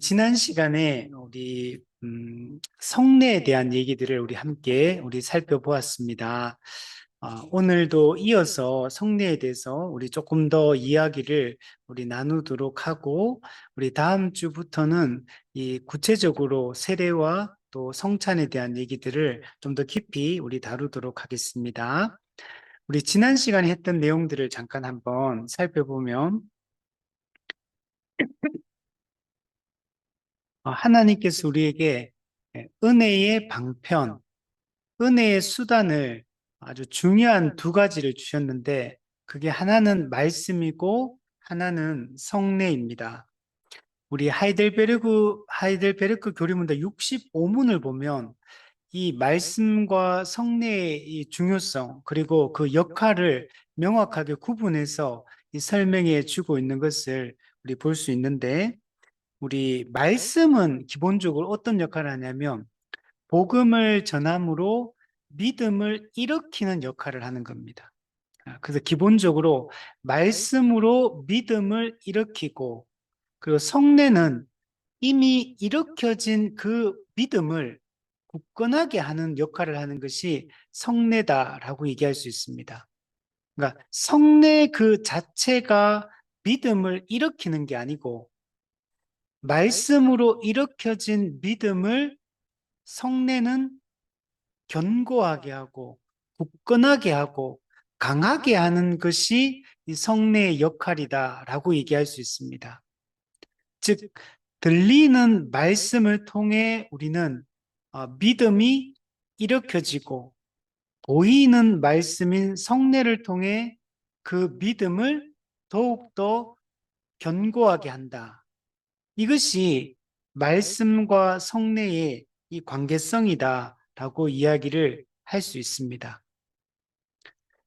지난 시간에 우리 성례에 대한 얘기들을 우리 함께 살펴보았습니다. 오늘도 이어서 성례에 대해서 우리 조금 더 이야기를 우리 나누도록 하고, 우리 다음 주부터는 이 구체적으로 세례와 또 성찬에 대한 얘기들을 좀 더 깊이 우리 다루도록 하겠습니다. 우리 지난 시간에 했던 내용들을 잠깐 한번 살펴보면, 하나님께서 우리에게 은혜의 방편, 은혜의 수단을 아주 중요한 두 가지를 주셨는데, 그게 하나는 말씀이고 하나는 성례입니다. 우리 하이델베르크 교리문답 65문을 보면 이 말씀과 성례의 이 중요성, 그리고 그 역할을 명확하게 구분해서 이 설명해 주고 있는 것을 우리 볼 수 있는데, 우리 말씀은 기본적으로 어떤 역할을 하냐면 복음을 전함으로 믿음을 일으키는 역할을 하는 겁니다. 그래서 기본적으로 말씀으로 믿음을 일으키고, 그리고 성례는 이미 일으켜진 그 믿음을 굳건하게 하는 역할을 하는 것이 성례다라고 얘기할 수 있습니다. 그러니까 성례 그 자체가 믿음을 일으키는 게 아니고, 말씀으로 일으켜진 믿음을 성례는 견고하게 하고 굳건하게 하고 강하게 하는 것이 이 성례의 역할이다라고 얘기할 수 있습니다. 즉, 들리는 말씀을 통해 우리는 믿음이 일으켜지고, 보이는 말씀인 성례를 통해 그 믿음을 더욱더 견고하게 한다. 이것이 말씀과 성례의 이 관계성이다라고 이야기를 할 수 있습니다.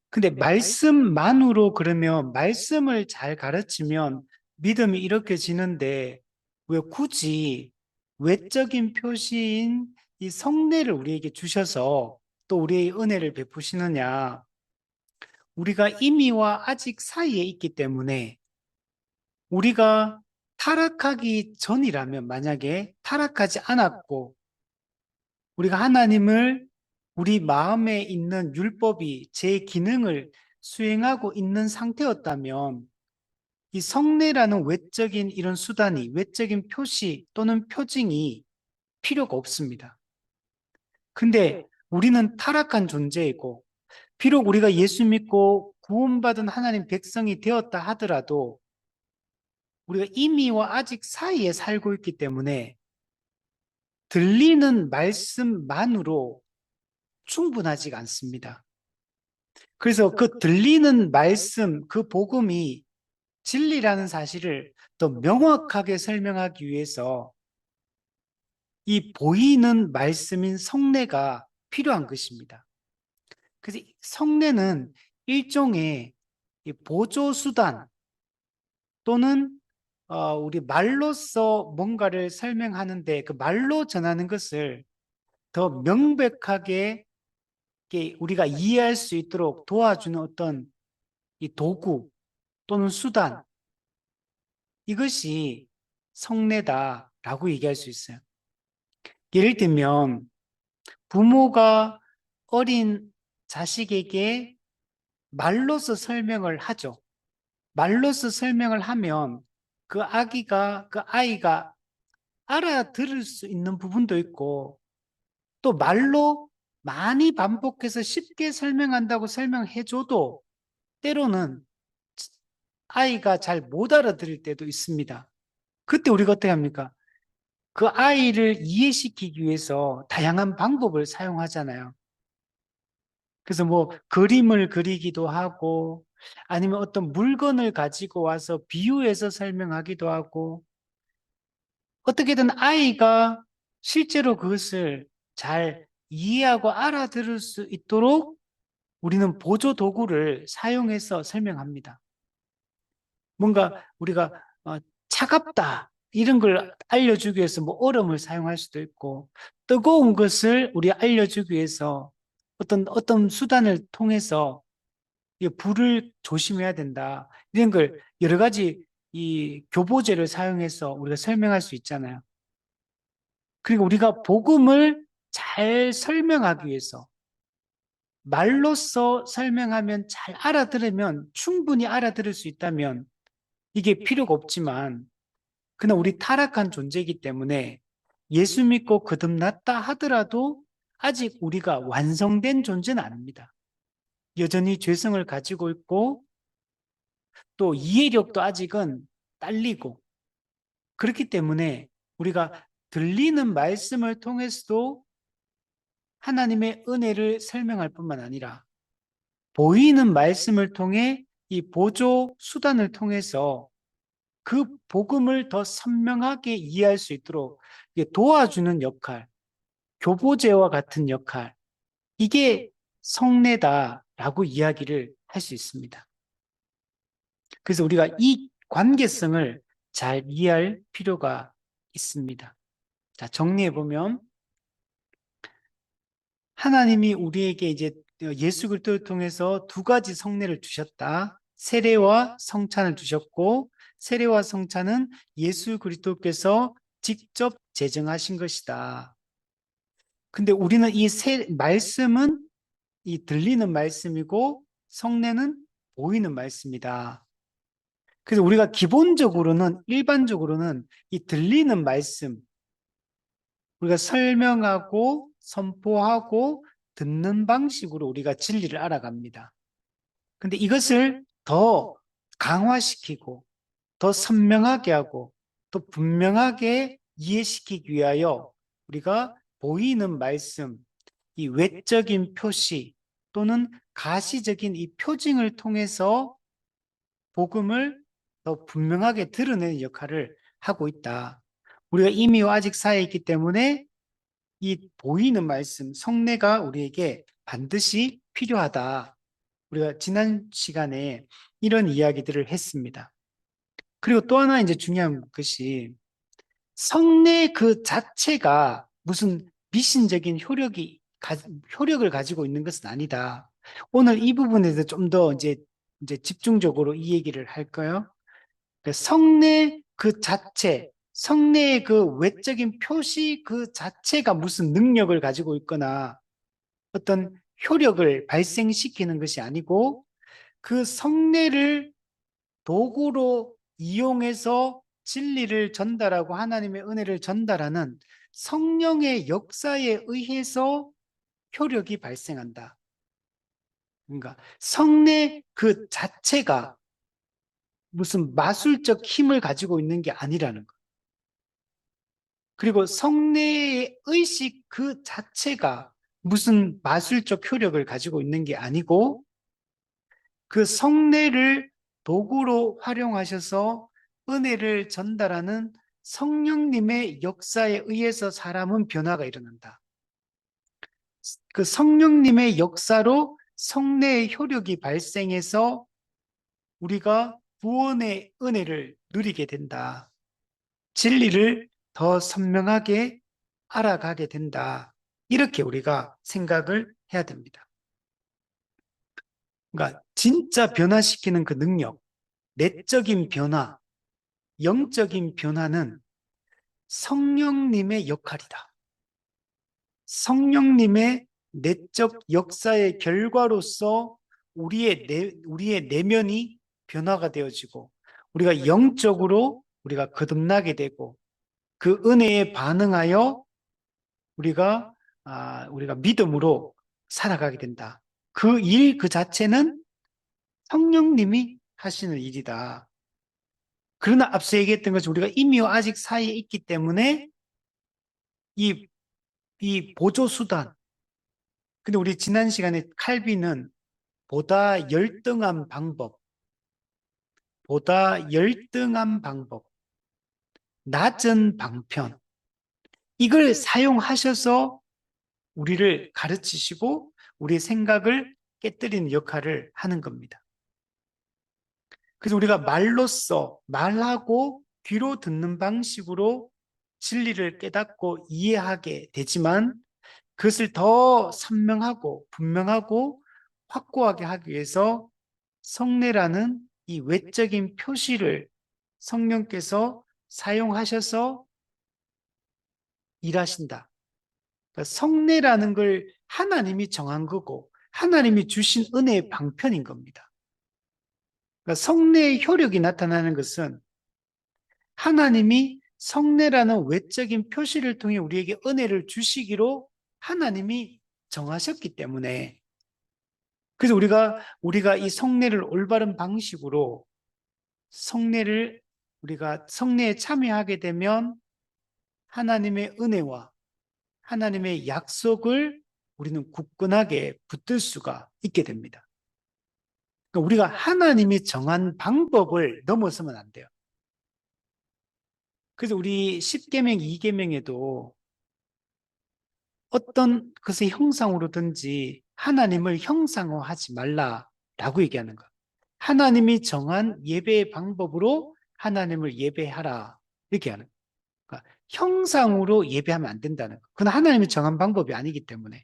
근데 말씀만으로, 그러면 말씀을 잘 가르치면 믿음이 이렇게 지는데 왜 굳이 외적인 표시인 이 성례를 우리에게 주셔서 또 우리의 은혜를 베푸시느냐? 우리가 이미와 아직 사이에 있기 때문에, 우리가 타락하기 전이라면, 만약에 타락하지 않았고 우리가 하나님을, 우리 마음에 있는 율법이 제 기능을 수행하고 있는 상태였다면 이 성례라는 외적인 이런 수단이, 외적인 표시 또는 표징이 필요가 없습니다. 근데 우리는 타락한 존재이고, 비록 우리가 예수 믿고 구원받은 하나님 백성이 되었다 하더라도 우리가 이미와 아직 사이에 살고 있기 때문에 들리는 말씀만으로 충분하지가 않습니다. 그래서 그 들리는 말씀, 그 복음이 진리라는 사실을 더 명확하게 설명하기 위해서 이 보이는 말씀인 성례가 필요한 것입니다. 그래서 성례는 일종의 보조수단 또는 우리 말로써 뭔가를 설명하는데, 그 말로 전하는 것을 더 명백하게 우리가 이해할 수 있도록 도와주는 어떤 이 도구 또는 수단, 이것이 성례다라고 얘기할 수 있어요. 예를 들면 부모가 어린 자식에게 말로써 설명을 하죠. 말로써 설명을 하면 그 아이가 알아들을 수 있는 부분도 있고, 또 말로 많이 반복해서 쉽게 설명한다고 설명해줘도 때로는 아이가 잘 못 알아들을 때도 있습니다. 그때 우리가 어떻게 합니까? 그 아이를 이해시키기 위해서 다양한 방법을 사용하잖아요. 그래서 뭐 그림을 그리기도 하고, 아니면 어떤 물건을 가지고 와서 비유해서 설명하기도 하고, 어떻게든 아이가 실제로 그것을 잘 이해하고 알아들을 수 있도록 우리는 보조 도구를 사용해서 설명합니다. 뭔가 우리가 차갑다 이런 걸 알려주기 위해서 뭐 얼음을 사용할 수도 있고, 뜨거운 것을 우리 알려주기 위해서 어떤 수단을 통해서 이 불을 조심해야 된다, 이런 걸 여러 가지 이 교보제를 사용해서 우리가 설명할 수 있잖아요. 그리고 우리가 복음을 잘 설명하기 위해서 말로써 설명하면 잘 알아들으면 충분히 알아들을 수 있다면 이게 필요가 없지만 그러나 우리 타락한 존재이기 때문에 예수 믿고 거듭났다 하더라도 아직 우리가 완성된 존재는 아닙니다. 여전히 죄성을 가지고 있고 또 이해력도 아직은 딸리고 그렇기 때문에 우리가 들리는 말씀을 통해서도 하나님의 은혜를 설명할 뿐만 아니라 보이는 말씀을 통해 이 보조 수단을 통해서 그 복음을 더 선명하게 이해할 수 있도록 도와주는 역할, 교보제와 같은 역할, 이게 성례다라고 이야기를 할 수 있습니다. 그래서 우리가 이 관계성을 잘 이해할 필요가 있습니다. 자, 정리해 보면 하나님이 우리에게 이제 예수 그리스도를 통해서 두 가지 성례를 주셨다. 세례와 성찬을 주셨고 세례와 성찬은 예수 그리스도께서 직접 제정하신 것이다. 근데 우리는 이 말씀은 이 들리는 말씀이고 성례는 보이는 말씀이다. 그래서 우리가 기본적으로는 일반적으로는 이 들리는 말씀 우리가 설명하고 선포하고 듣는 방식으로 우리가 진리를 알아갑니다. 근데 이것을 더 강화시키고 더 선명하게 하고 또 분명하게 이해시키기 위하여 우리가 보이는 말씀, 이 외적인 표시 또는 가시적인 이 표징을 통해서 복음을 더 분명하게 드러내는 역할을 하고 있다. 우리가 이미와 아직 사이에 있기 때문에 이 보이는 말씀, 성례가 우리에게 반드시 필요하다. 우리가 지난 시간에 이런 이야기들을 했습니다. 그리고 또 하나 이제 중요한 것이 성례 그 자체가 무슨 미신적인 효력을 가지고 있는 것은 아니다. 오늘 이 부분에 대해서 좀 더 이제 집중적으로 이 얘기를 할까요? 성례 그 자체, 성례의 그 외적인 표시 그 자체가 무슨 능력을 가지고 있거나 어떤 효력을 발생시키는 것이 아니고 그 성례를 도구로 이용해서 진리를 전달하고 하나님의 은혜를 전달하는 성령의 역사에 의해서 효력이 발생한다. 그러니까 성례 그 자체가 무슨 마술적 힘을 가지고 있는 게 아니라는 것. 그리고 성례의 의식 그 자체가 무슨 마술적 효력을 가지고 있는 게 아니고 그 성례를 도구로 활용하셔서 은혜를 전달하는 성령님의 역사에 의해서 사람은 변화가 일어난다. 그 성령님의 역사로 성례의 효력이 발생해서 우리가 구원의 은혜를 누리게 된다. 진리를 더 선명하게 알아가게 된다. 이렇게 우리가 생각을 해야 됩니다. 그러니까 진짜 변화시키는 그 능력, 내적인 변화, 영적인 변화는 성령님의 역할이다. 성령님의 내적 역사의 결과로서 우리의 내면이 변화가 되어지고 우리가 영적으로 우리가 거듭나게 되고 그 은혜에 반응하여 우리가 믿음으로 살아가게 된다. 그 일 그 자체는 성령님이 하시는 일이다. 그러나 앞서 얘기했던 것처럼 우리가 이미와 아직 사이에 있기 때문에 이, 이 보조수단. 근데 우리 지난 시간에 칼빈은 보다 열등한 방법, 보다 열등한 방법, 낮은 방편, 이걸 사용하셔서 우리를 가르치시고 우리의 생각을 깨뜨리는 역할을 하는 겁니다. 그래서 우리가 말로써 말하고 귀로 듣는 방식으로 진리를 깨닫고 이해하게 되지만 그것을 더 선명하고 분명하고 확고하게 하기 위해서 성례라는 이 외적인 표시를 성령께서 사용하셔서 일하신다. 그러니까 성례라는 걸 하나님이 정한 거고 하나님이 주신 은혜의 방편인 겁니다. 그러니까 성례의 효력이 나타나는 것은 하나님이 성례라는 외적인 표시를 통해 우리에게 은혜를 주시기로 하나님이 정하셨기 때문에, 그래서 우리가 이 성례를 올바른 방식으로 성례를 우리가 성례에 참여하게 되면 하나님의 은혜와 하나님의 약속을 우리는 굳건하게 붙들 수가 있게 됩니다. 그러니까 우리가 하나님이 정한 방법을 넘어서면 안 돼요. 그래서 우리 10계명, 2계명에도 어떤 것의 형상으로든지 하나님을 형상화하지 말라라고 얘기하는 거예요. 하나님이 정한 예배의 방법으로 하나님을 예배하라 이렇게 하는 거예요. 그러니까 형상으로 예배하면 안 된다는 거예요. 그건 하나님이 정한 방법이 아니기 때문에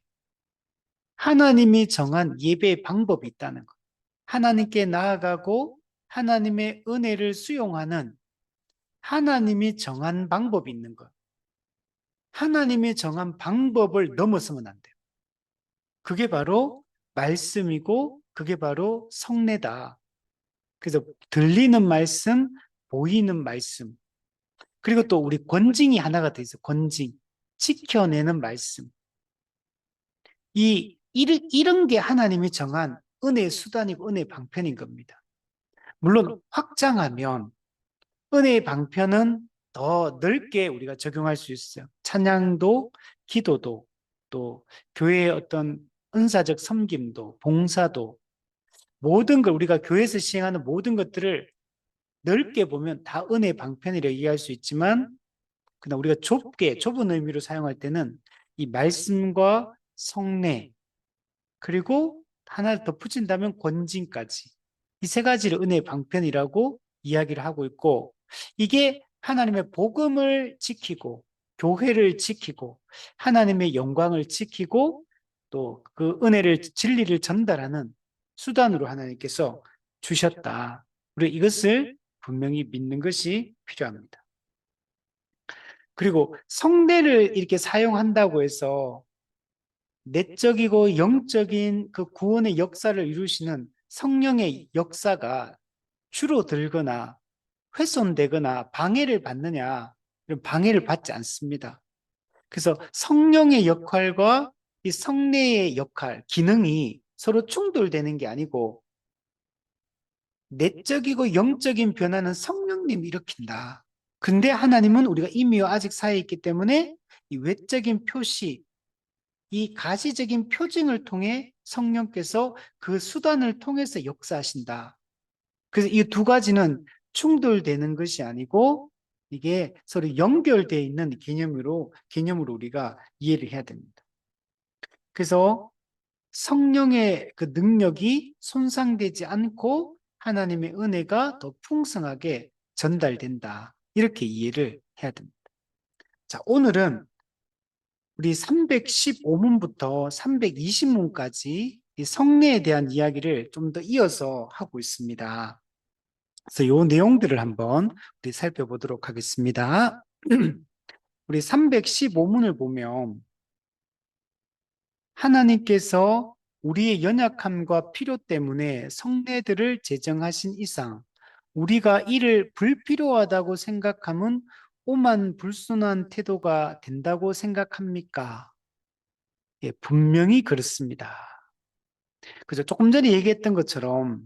하나님이 정한 예배의 방법이 있다는 거예요. 하나님께 나아가고 하나님의 은혜를 수용하는 하나님이 정한 방법이 있는 것. 하나님이 정한 방법을 넘어서면 안 돼요. 그게 바로 말씀이고 그게 바로 성례다. 그래서 들리는 말씀, 보이는 말씀, 그리고 또 우리 권징이 하나가 돼 있어요. 권징. 지켜내는 말씀. 이런 게 하나님이 정한 은혜의 수단이고 은혜의 방편인 겁니다. 물론 확장하면 은혜의 방편은 더 넓게 우리가 적용할 수 있어요. 찬양도, 기도도, 또 교회의 어떤 은사적 섬김도, 봉사도, 모든 걸 우리가 교회에서 시행하는 모든 것들을 넓게 보면 다 은혜의 방편이라고 얘기할 수 있지만, 그러나 우리가 좁은 의미로 사용할 때는 이 말씀과 성례, 그리고 하나를 덧붙인다면 권징까지, 이 세 가지를 은혜의 방편이라고 이야기를 하고 있고, 이게 하나님의 복음을 지키고 교회를 지키고 하나님의 영광을 지키고 또 그 은혜를 진리를 전달하는 수단으로 하나님께서 주셨다. 우리 이것을 분명히 믿는 것이 필요합니다. 그리고 성례를 이렇게 사용한다고 해서 내적이고 영적인 그 구원의 역사를 이루시는 성령의 역사가 줄어들거나 훼손되거나 방해를 받느냐? 이런 방해를 받지 않습니다. 그래서 성령의 역할과 이 성례의 역할, 기능이 서로 충돌되는 게 아니고 내적이고 영적인 변화는 성령님이 일으킨다. 근데 하나님은 우리가 이미와 아직 사이에 있기 때문에 이 외적인 표시, 이 가시적인 표징을 통해 성령께서 그 수단을 통해서 역사하신다. 그래서 이 두 가지는 충돌되는 것이 아니고 이게 서로 연결되어 있는 개념으로 우리가 이해를 해야 됩니다. 그래서 성령의 그 능력이 손상되지 않고 하나님의 은혜가 더 풍성하게 전달된다. 이렇게 이해를 해야 됩니다. 자, 오늘은 우리 315문부터 320문까지 이 성례에 대한 이야기를 좀 더 이어서 하고 있습니다. 그래서 이 내용들을 한번 우리 살펴보도록 하겠습니다. 우리 315문을 보면 하나님께서 우리의 연약함과 필요 때문에 성례들을 제정하신 이상 우리가 이를 불필요하다고 생각하면 오만불순한 태도가 된다고 생각합니까? 예, 분명히 그렇습니다. 그죠? 조금 전에 얘기했던 것처럼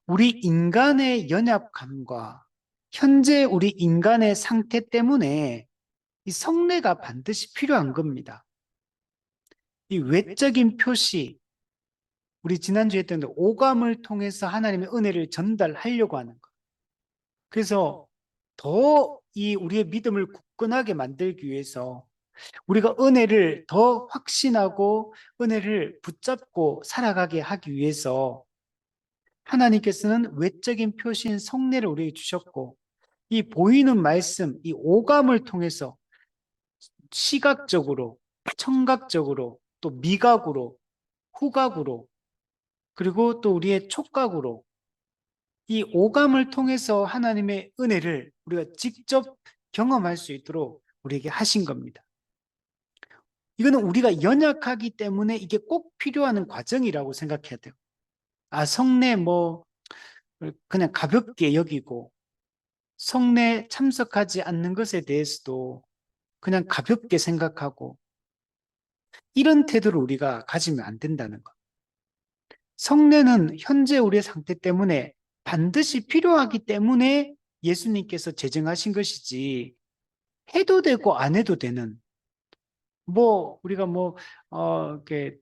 우리 인간의 연약함과 현재 우리 인간의 상태 때문에 이 성례가 반드시 필요한 겁니다. 이 외적인 표시, 우리 지난주에 했던 오감을 통해서 하나님의 은혜를 전달하려고 하는 것. 그래서 더 이 우리의 믿음을 굳건하게 만들기 위해서 우리가 은혜를 더 확신하고 은혜를 붙잡고 살아가게 하기 위해서 하나님께서는 외적인 표시인 성례를 우리에게 주셨고 이 보이는 말씀, 이 오감을 통해서 시각적으로, 청각적으로, 또 미각으로, 후각으로, 그리고 또 우리의 촉각으로 이 오감을 통해서 하나님의 은혜를 우리가 직접 경험할 수 있도록 우리에게 하신 겁니다. 이거는 우리가 연약하기 때문에 이게 꼭 필요한 과정이라고 생각해야 돼요. 아, 성례 뭐 그냥 가볍게 여기고 성례 참석하지 않는 것에 대해서도 그냥 가볍게 생각하고 이런 태도를 우리가 가지면 안 된다는 것. 성례는 현재 우리의 상태 때문에 반드시 필요하기 때문에 예수님께서 제정하신 것이지 해도 되고 안 해도 되는 뭐 우리가 이렇게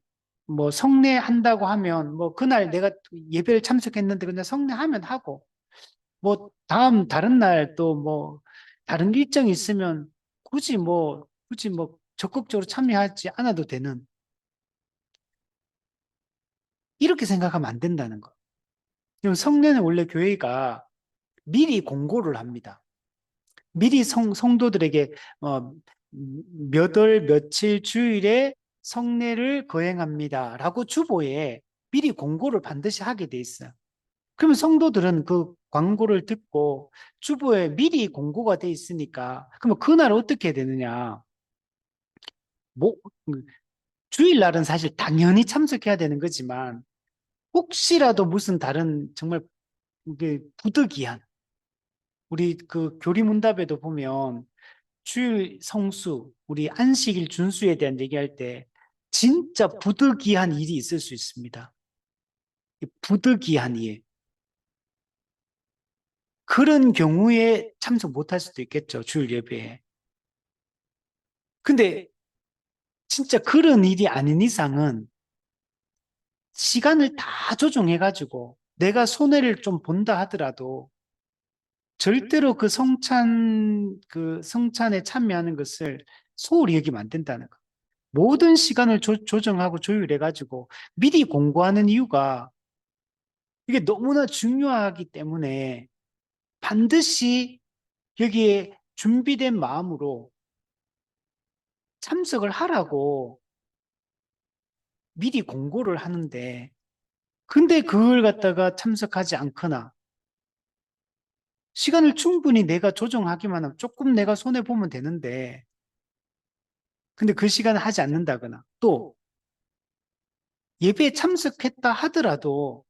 뭐 성례한다고 하면 뭐 그날 내가 예배를 참석했는데 그냥 성례하면 하고 뭐 다른 날 또 뭐 다른 일정이 있으면 굳이 뭐 적극적으로 참여하지 않아도 되는 이렇게 생각하면 안 된다는 거. 그럼 성례는 원래 교회가 미리 공고를 합니다. 미리 성도들에게 몇 월 며칠 주일에 성례를 거행합니다라고 주보에 미리 공고를 반드시 하게 돼 있어요. 그러면 성도들은 그 광고를 듣고 주보에 미리 공고가 돼 있으니까 그러면 그날 어떻게 해야 되느냐? 뭐 주일날은 사실 당연히 참석해야 되는 거지만 혹시라도 무슨 다른 정말 이게 부득이한 우리 그 교리문답에도 보면 주일 성수, 우리 안식일 준수에 대한 얘기할 때 진짜 부득이한 일이 있을 수 있습니다. 이 부득이한 일. 그런 경우에 참석 못할 수도 있겠죠, 주일 예배에. 근데 진짜 그런 일이 아닌 이상은 시간을 다 조정해가지고 내가 손해를 좀 본다 하더라도 절대로 그 성찬에 참여하는 것을 소홀히 여기면 안 된다는 거. 모든 시간을 조정하고 조율해가지고 미리 공부하는 이유가 이게 너무나 중요하기 때문에 반드시 여기에 준비된 마음으로 참석을 하라고 미리 공고를 하는데 근데 그걸 갖다가 참석하지 않거나 시간을 충분히 내가 조정하기만 하면 조금 내가 손해보면 되는데 근데 그 시간을 하지 않는다거나 또 예배에 참석했다 하더라도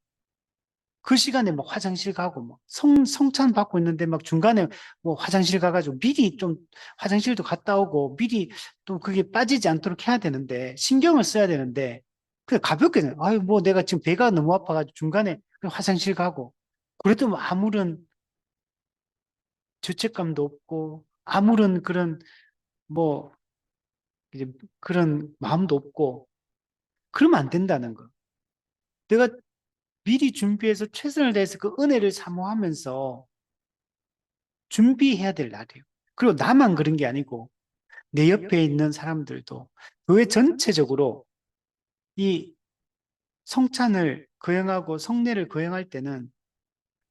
그 시간에 뭐 화장실 가고 뭐 성찬 받고 있는데 막 중간에 뭐 화장실 가가지고 미리 좀 화장실도 갔다 오고 미리 또 그게 빠지지 않도록 해야 되는데 신경을 써야 되는데 그냥 가볍게 아유 뭐 내가 지금 배가 너무 아파가지고 중간에 그냥 화장실 가고 그래도 뭐 아무런 죄책감도 없고 아무런 그런 뭐 이제 그런 마음도 없고 그러면 안 된다는 거. 내가 미리 준비해서 최선을 다해서 그 은혜를 사모하면서 준비해야 될 날이에요. 그리고 나만 그런 게 아니고 내 옆에 있는 사람들도 교회 전체적으로 이 성찬을 거행하고 성례를 거행할 때는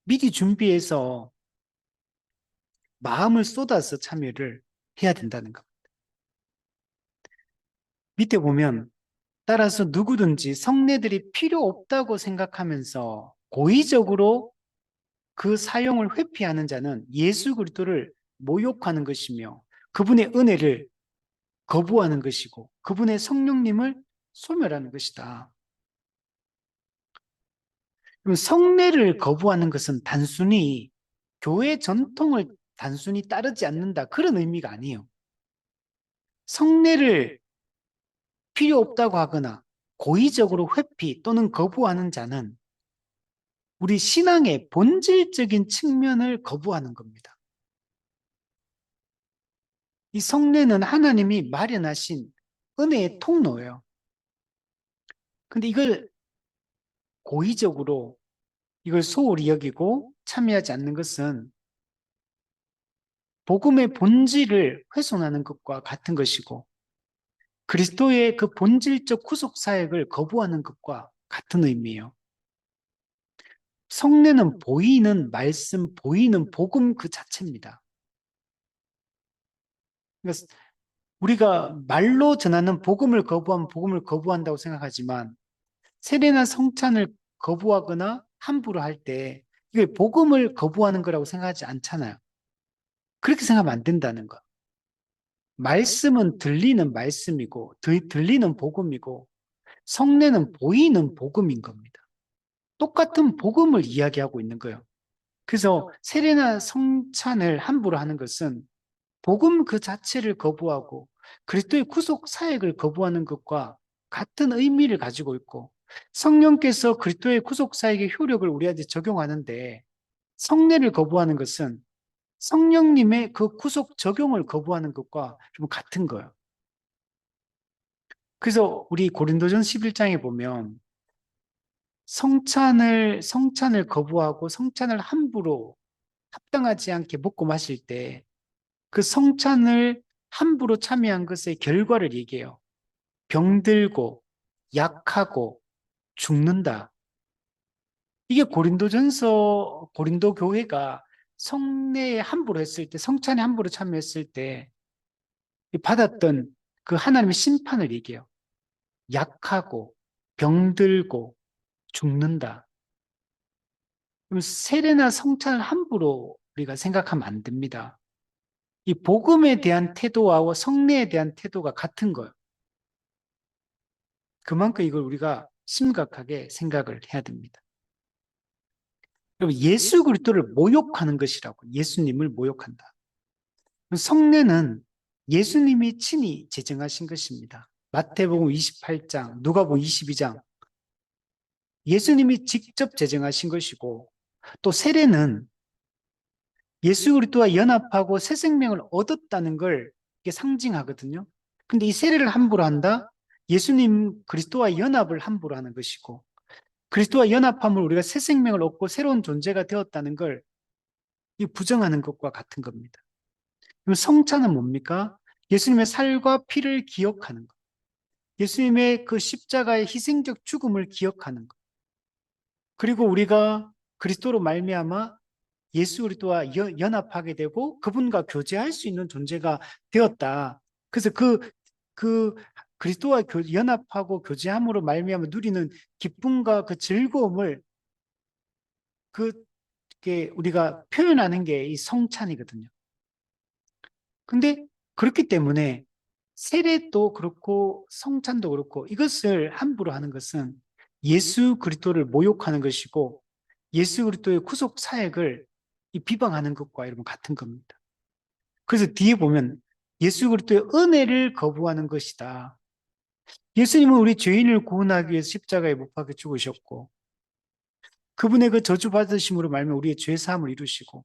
미리 준비해서 마음을 쏟아서 참여를 해야 된다는 것. 밑에 보면 따라서 누구든지 성례들이 필요 없다고 생각하면서 고의적으로 그 사용을 회피하는 자는 예수 그리스도를 모욕하는 것이며 그분의 은혜를 거부하는 것이고 그분의 성령님을 소멸하는 것이다. 그럼 성례를 거부하는 것은 단순히 교회 전통을 단순히 따르지 않는다 그런 의미가 아니에요. 성례를 필요 없다고 하거나 고의적으로 회피 또는 거부하는 자는 우리 신앙의 본질적인 측면을 거부하는 겁니다. 이 성례는 하나님이 마련하신 은혜의 통로예요. 근데 이걸 고의적으로 이걸 소홀히 여기고 참여하지 않는 것은 복음의 본질을 훼손하는 것과 같은 것이고 그리스도의 그 본질적 구속 사역을 거부하는 것과 같은 의미예요. 성례는 보이는 말씀, 보이는 복음 그 자체입니다. 그러니까 우리가 말로 전하는 복음을 거부하면 복음을 거부한다고 생각하지만 세례나 성찬을 거부하거나 함부로 할 때 이게 복음을 거부하는 거라고 생각하지 않잖아요. 그렇게 생각하면 안 된다는 거. 말씀은 들리는 말씀이고, 들리는 복음이고, 성례는 보이는 복음인 겁니다. 똑같은 복음을 이야기하고 있는 거예요. 그래서 세례나 성찬을 함부로 하는 것은 복음 그 자체를 거부하고 그리스도의 구속 사역을 거부하는 것과 같은 의미를 가지고 있고, 성령께서 그리스도의 구속 사역의 효력을 우리한테 적용하는데 성례를 거부하는 것은 성령님의 그 구속 적용을 거부하는 것과 좀 같은 거예요. 그래서 우리 고린도전 11장에 보면 성찬을 거부하고 성찬을 함부로 합당하지 않게 먹고 마실 때 그 성찬을 함부로 참여한 것의 결과를 얘기해요. 병들고 약하고 죽는다. 이게 고린도 교회가 성례에 함부로 했을 때, 성찬에 함부로 참여했을 때 받았던 그 하나님의 심판을 얘기해요. 약하고 병들고 죽는다. 그럼 세례나 성찬을 함부로 우리가 생각하면 안 됩니다. 이 복음에 대한 태도와 성례에 대한 태도가 같은 거예요. 그만큼 이걸 우리가 심각하게 생각을 해야 됩니다. 그럼 예수 그리스도를 모욕하는 것이라고, 예수님을 모욕한다. 성례는 예수님이 친히 제정하신 것입니다. 마태복음 28장, 누가복음 22장, 예수님이 직접 제정하신 것이고, 또 세례는 예수 그리스도와 연합하고 새 생명을 얻었다는 걸 이게 상징하거든요. 근데 이 세례를 함부로 한다? 예수님 그리스도와 연합을 함부로 하는 것이고, 그리스도와 연합함을 우리가 새 생명을 얻고 새로운 존재가 되었다는 걸 부정하는 것과 같은 겁니다. 그럼 성찬은 뭡니까? 예수님의 살과 피를 기억하는 것. 예수님의 그 십자가의 희생적 죽음을 기억하는 것. 그리고 우리가 그리스도로 말미암아 예수 그리스도와 연합하게 되고 그분과 교제할 수 있는 존재가 되었다. 그래서 그 그리스도와 연합하고 교제함으로 말미암아 누리는 기쁨과 그 즐거움을 그게 우리가 표현하는 게 이 성찬이거든요. 근데 그렇기 때문에 세례도 그렇고 성찬도 그렇고 이것을 함부로 하는 것은 예수 그리스도를 모욕하는 것이고 예수 그리스도의 구속 사역을 비방하는 것과 여러분 같은 겁니다. 그래서 뒤에 보면 예수 그리스도의 은혜를 거부하는 것이다. 예수님은 우리 죄인을 구원하기 위해서 십자가에 못 박혀 죽으셨고 그분의 그 저주 받으심으로 말미암아 우리의 죄 사함을 이루시고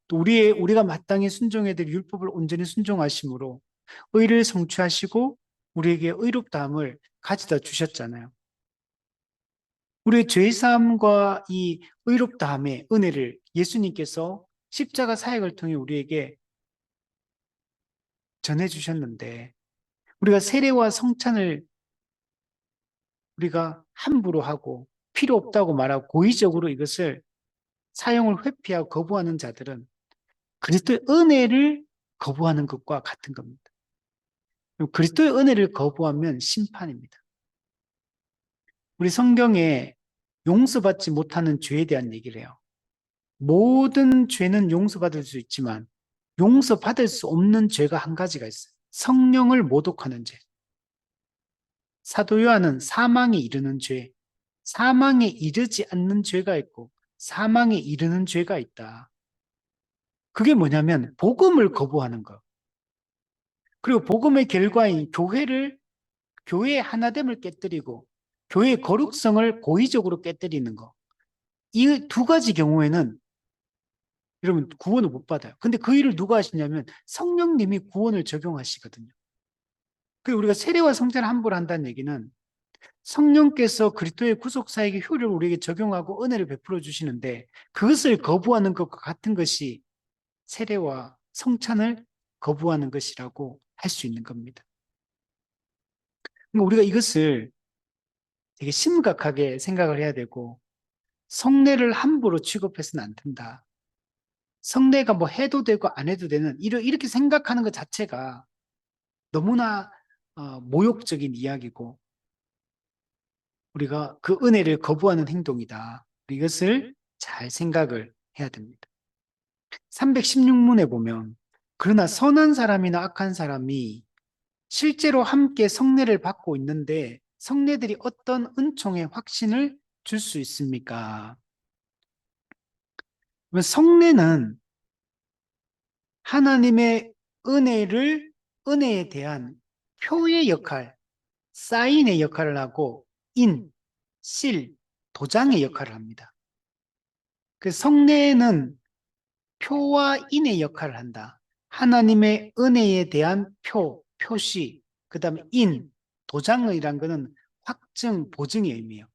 또 우리가 마땅히 순종해야 될 율법을 온전히 순종하심으로 의를 성취하시고 우리에게 의롭다함을 가져다 주셨잖아요. 우리의 죄 사함과 이 의롭다함의 은혜를 예수님께서 십자가 사역을 통해 우리에게 전해 주셨는데 우리가 세례와 성찬을 우리가 함부로 하고 필요 없다고 말하고 고의적으로 이것을 사용을 회피하고 거부하는 자들은 그리스도의 은혜를 거부하는 것과 같은 겁니다. 그리스도의 은혜를 거부하면 심판입니다. 우리 성경에 용서받지 못하는 죄에 대한 얘기를 해요. 모든 죄는 용서받을 수 있지만 용서받을 수 없는 죄가 한 가지가 있어요. 성령을 모독하는 죄. 사도 요한은 사망에 이르는 죄, 사망에 이르지 않는 죄가 있고 사망에 이르는 죄가 있다. 그게 뭐냐면 복음을 거부하는 거. 그리고 복음의 결과인 교회의 하나됨을 깨뜨리고 교회의 거룩성을 고의적으로 깨뜨리는 거. 이 두 가지 경우에는 여러분 구원을 못 받아요. 근데 그 일을 누가 하시냐면 성령님이 구원을 적용하시거든요. 그리고 우리가 세례와 성찬을 함부로 한다는 얘기는 성령께서 그리스도의 구속 사역의 효력을 우리에게 적용하고 은혜를 베풀어 주시는데 그것을 거부하는 것과 같은 것이 세례와 성찬을 거부하는 것이라고 할 수 있는 겁니다. 그러니까 우리가 이것을 되게 심각하게 생각을 해야 되고 성례를 함부로 취급해서는 안 된다. 성례가 뭐 해도 되고 안 해도 되는 이렇게 생각하는 것 자체가 너무나 모욕적인 이야기고 우리가 그 은혜를 거부하는 행동이다. 이것을 잘 생각을 해야 됩니다. 316문에 보면 그러나 선한 사람이나 악한 사람이 실제로 함께 성례를 받고 있는데 성례들이 어떤 은총의 확신을 줄 수 있습니까? 성례는 하나님의 은혜에 대한 표의 역할, 사인의 역할을 하고 실, 도장의 역할을 합니다. 그 성례는 표와 인의 역할을 한다. 하나님의 은혜에 대한 표시, 그 다음에 도장이란 것은 확증, 보증의 의미예요.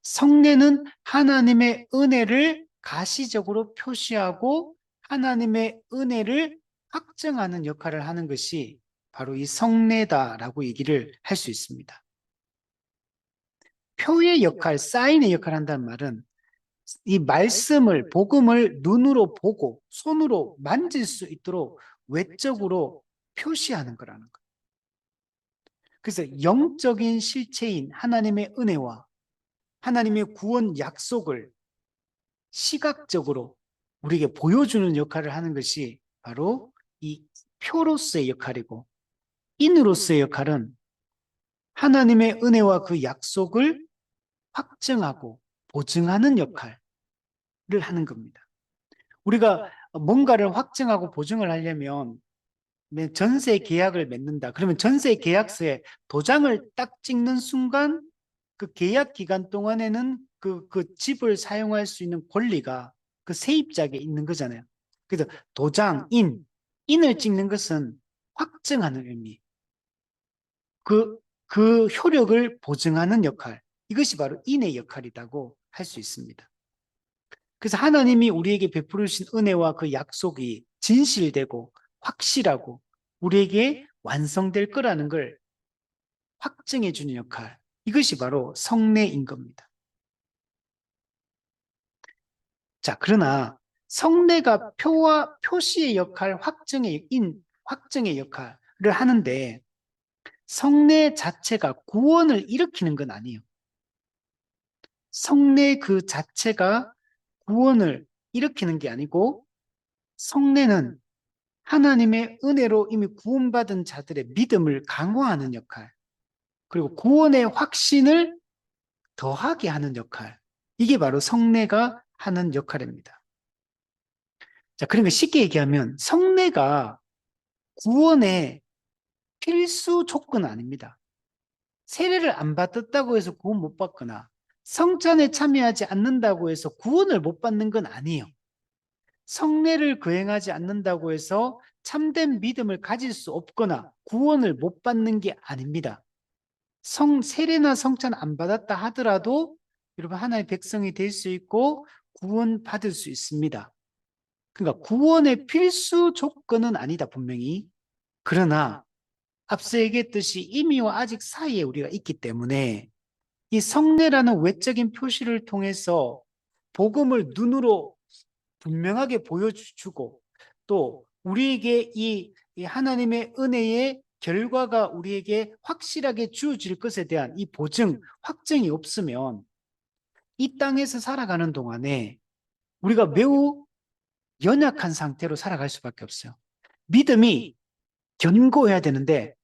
성례는 하나님의 은혜를 가시적으로 표시하고 하나님의 은혜를 확증하는 역할을 하는 것이 바로 이 성례다라고 얘기를 할 수 있습니다. 표의 역할, 사인의 역할을 한다는 말은 이 말씀을, 복음을 눈으로 보고 손으로 만질 수 있도록 외적으로 표시하는 거라는 거예요. 그래서 영적인 실체인 하나님의 은혜와 하나님의 구원 약속을 시각적으로 우리에게 보여주는 역할을 하는 것이 바로 이 표로서의 역할이고, 인으로서의 역할은 하나님의 은혜와 그 약속을 확증하고 보증하는 역할을 하는 겁니다. 우리가 뭔가를 확증하고 보증을 하려면 전세 계약을 맺는다. 그러면 전세 계약서에 도장을 딱 찍는 순간 그 계약 기간 동안에는 그 집을 사용할 수 있는 권리가 그 세입자에게 있는 거잖아요. 그래서 도장, 인을 찍는 것은 확증하는 의미. 그 효력을 보증하는 역할. 이것이 바로 인의 역할이라고 할 수 있습니다. 그래서 하나님이 우리에게 베풀으신 은혜와 그 약속이 진실되고 확실하고 우리에게 완성될 거라는 걸 확증해 주는 역할. 이것이 바로 성례인 겁니다. 자, 그러나 성례가 표와 표시의 역할, 확증의 역할을 하는데 성례 자체가 구원을 일으키는 건 아니에요. 성례 그 자체가 구원을 일으키는 게 아니고 성례는 하나님의 은혜로 이미 구원받은 자들의 믿음을 강화하는 역할, 그리고 구원의 확신을 더하게 하는 역할. 이게 바로 성례가 하는 역할입니다. 자, 그러니까 쉽게 얘기하면 성례가 구원의 필수 조건은 아닙니다. 세례를 안 받았다고 해서 구원 못 받거나 성찬에 참여하지 않는다고 해서 구원을 못 받는 건 아니에요. 성례를 거행하지 않는다고 해서 참된 믿음을 가질 수 없거나 구원을 못 받는 게 아닙니다. 세례나 성찬 안 받았다 하더라도 여러분 하나의 백성이 될 수 있고 구원 받을 수 있습니다. 그러니까 구원의 필수 조건은 아니다 분명히. 그러나 앞서 얘기했듯이 이미와 아직 사이에 우리가 있기 때문에 이 성례라는 외적인 표시를 통해서 복음을 눈으로 분명하게 보여주고 또 우리에게 이 하나님의 은혜의 결과가 우리에게 확실하게 주어질 것에 대한 이 보증, 확증이 없으면 이 땅에서 살아가는 동안에 우리가 매우 연약한 상태로 살아갈 수밖에 없어요. 믿음이 견고해야 되는데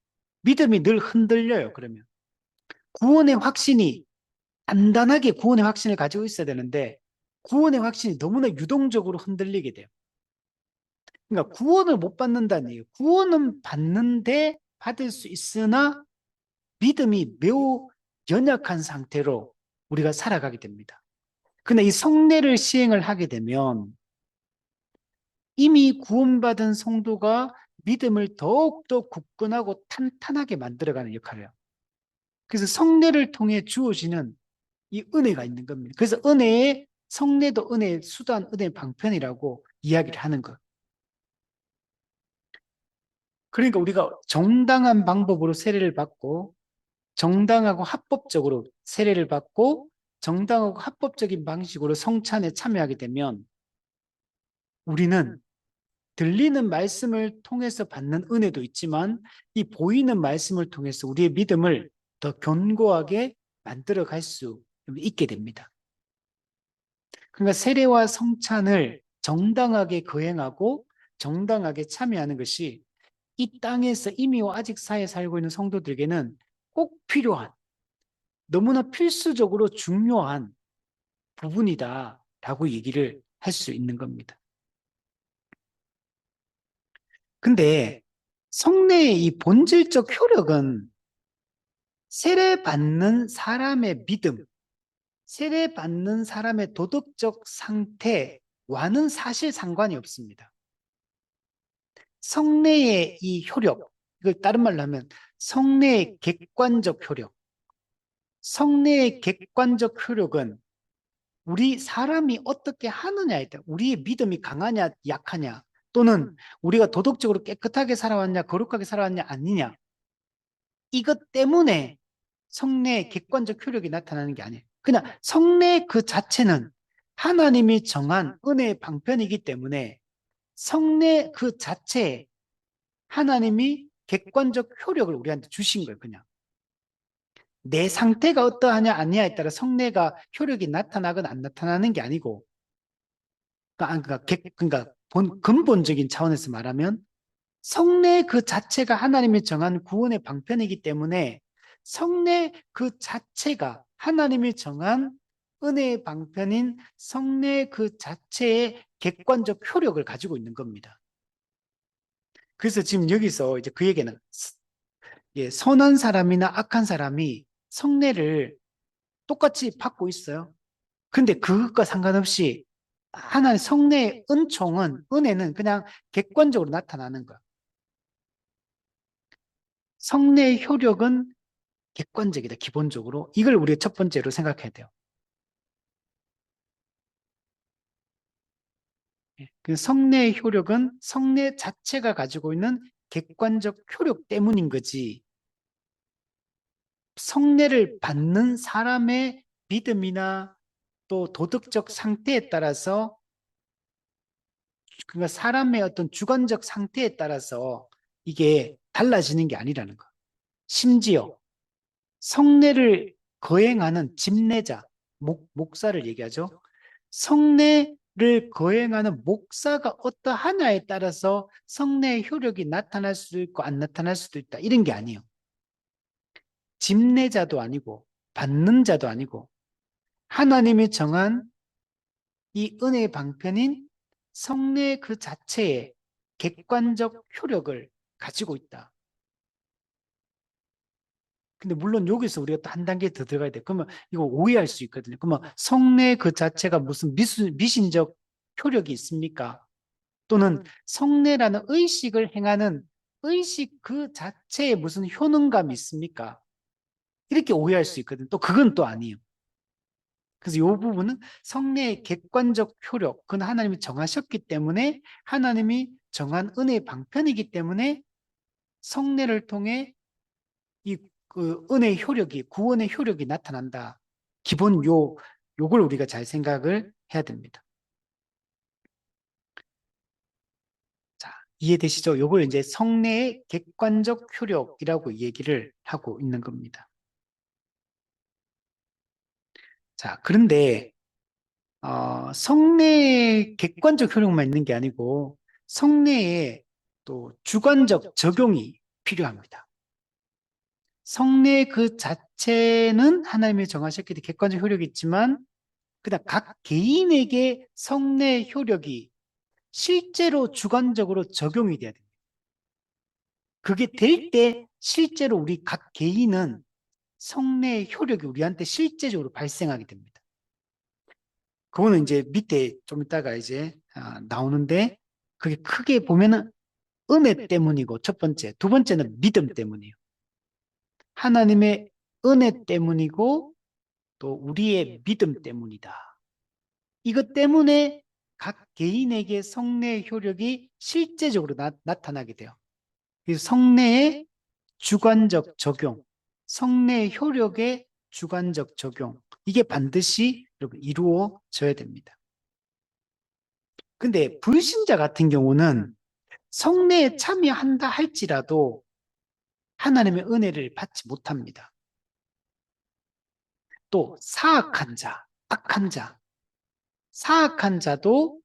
믿음이 늘 흔들려요. 그러면 구원의 확신이 단단하게 구원의 확신을 가지고 있어야 되는데 구원의 확신이 너무나 유동적으로 흔들리게 돼요. 그러니까 구원을 못 받는다는 얘기예요. 구원은 받는데 받을 수 있으나 믿음이 매우 연약한 상태로 우리가 살아가게 됩니다. 근데 이 성례를 시행을 하게 되면 이미 구원받은 성도가 믿음을 더욱더 굳건하고 탄탄하게 만들어가는 역할을 해요. 그래서 성례를 통해 주어지는 이 은혜가 있는 겁니다. 그래서 성례도 은혜의 수단, 은혜의 방편이라고 이야기를 하는 것. 그러니까 우리가 정당한 방법으로 세례를 받고 정당하고 합법적으로 세례를 받고 정당하고 합법적인 방식으로 성찬에 참여하게 되면 우리는 들리는 말씀을 통해서 받는 은혜도 있지만 이 보이는 말씀을 통해서 우리의 믿음을 더 견고하게 만들어 갈 수 있게 됩니다. 그러니까 세례와 성찬을 정당하게 거행하고 정당하게 참여하는 것이 이 땅에서 이미 아직 사회에 살고 있는 성도들에게는 꼭 필요한, 너무나 필수적으로 중요한 부분이다라고 얘기를 할 수 있는 겁니다. 근데 성례의 이 본질적 효력은 세례받는 사람의 믿음, 세례받는 사람의 도덕적 상태와는 사실 상관이 없습니다. 성례의 이 효력, 이걸 다른 말로 하면 성례의 객관적 효력, 성례의 객관적 효력은 우리 사람이 어떻게 하느냐에 따라 우리의 믿음이 강하냐 약하냐 또는 우리가 도덕적으로 깨끗하게 살아왔냐 거룩하게 살아왔냐 아니냐 이것 때문에 성례의 객관적 효력이 나타나는 게 아니에요. 그냥 성례 그 자체는 하나님이 정한 은혜의 방편이기 때문에 성례 그 자체에 하나님이 객관적 효력을 우리한테 주신 거예요. 그냥 내 상태가 어떠하냐 아니냐에 따라 성례가 효력이 나타나거나 안 나타나는 게 아니고 그러니까 근본적인 차원에서 말하면 성례 그 자체가 하나님이 정한 구원의 방편이기 때문에 성례 그 자체가 하나님이 정한 은혜의 방편인 성례 그 자체의 객관적 효력을 가지고 있는 겁니다. 그래서 지금 여기서 이제 그 얘기는 선한 사람이나 악한 사람이 성례를 똑같이 받고 있어요. 근데 그것과 상관없이 하나의 성례의 은총은, 은혜는 그냥 객관적으로 나타나는 거야. 성례의 효력은 객관적이다, 기본적으로. 이걸 우리가 첫 번째로 생각해야 돼요. 그 성례의 효력은 성례 자체가 가지고 있는 객관적 효력 때문인 거지. 성례를 받는 사람의 믿음이나 또 도덕적 상태에 따라서 그러니까 사람의 어떤 주관적 상태에 따라서 이게 달라지는 게 아니라는 거. 심지어 성례를 거행하는 집례자, 목사를 얘기하죠. 성례를 거행하는 목사가 어떠하냐에 따라서 성례의 효력이 나타날 수도 있고 안 나타날 수도 있다. 이런 게 아니에요. 집례자도 아니고 받는 자도 아니고 하나님이 정한 이 은혜의 방편인 성례 그 자체에 객관적 효력을 가지고 있다. 근데 물론 여기서 우리가 또 한 단계 더 들어가야 돼. 그러면 이거 오해할 수 있거든요. 그러면 성례 그 자체가 무슨 미신적 효력이 있습니까? 또는 성례라는 의식을 행하는 의식 그 자체에 무슨 효능감이 있습니까? 이렇게 오해할 수 있거든요. 또 그건 또 아니에요. 그래서 이 부분은 성례의 객관적 효력, 그건 하나님이 정하셨기 때문에 하나님이 정한 은혜의 방편이기 때문에 성례를 통해 이 그 은혜의 효력이, 구원의 효력이 나타난다. 기본 요걸 우리가 잘 생각을 해야 됩니다. 자, 이해되시죠? 요걸 이제 성례의 객관적 효력이라고 얘기를 하고 있는 겁니다. 자, 그런데 성례의 객관적 효력만 있는 게 아니고 성례에 또 주관적 적용이 필요합니다. 성례 그 자체는 하나님이 정하셨기 때문에 객관적 효력이 있지만 그다음 각 개인에게 성례 효력이 실제로 주관적으로 적용이 돼야 됩니다. 그게 될 때 실제로 우리 각 개인은 성례의 효력이 우리한테 실제적으로 발생하게 됩니다. 그거는 이제 밑에 좀 이따가 이제 나오는데 그게 크게 보면은 은혜 때문이고 첫 번째, 두 번째는 믿음 때문이에요. 하나님의 은혜 때문이고 또 우리의 믿음 때문이다. 이것 때문에 각 개인에게 성례의 효력이 실제적으로 나타나게 돼요. 그래서 성례의 주관적 적용, 성례의 효력의 주관적 적용, 이게 반드시 이루어져야 됩니다. 근데 불신자 같은 경우는 성례에 참여한다 할지라도 하나님의 은혜를 받지 못합니다. 또 사악한 자, 악한 자, 사악한 자도,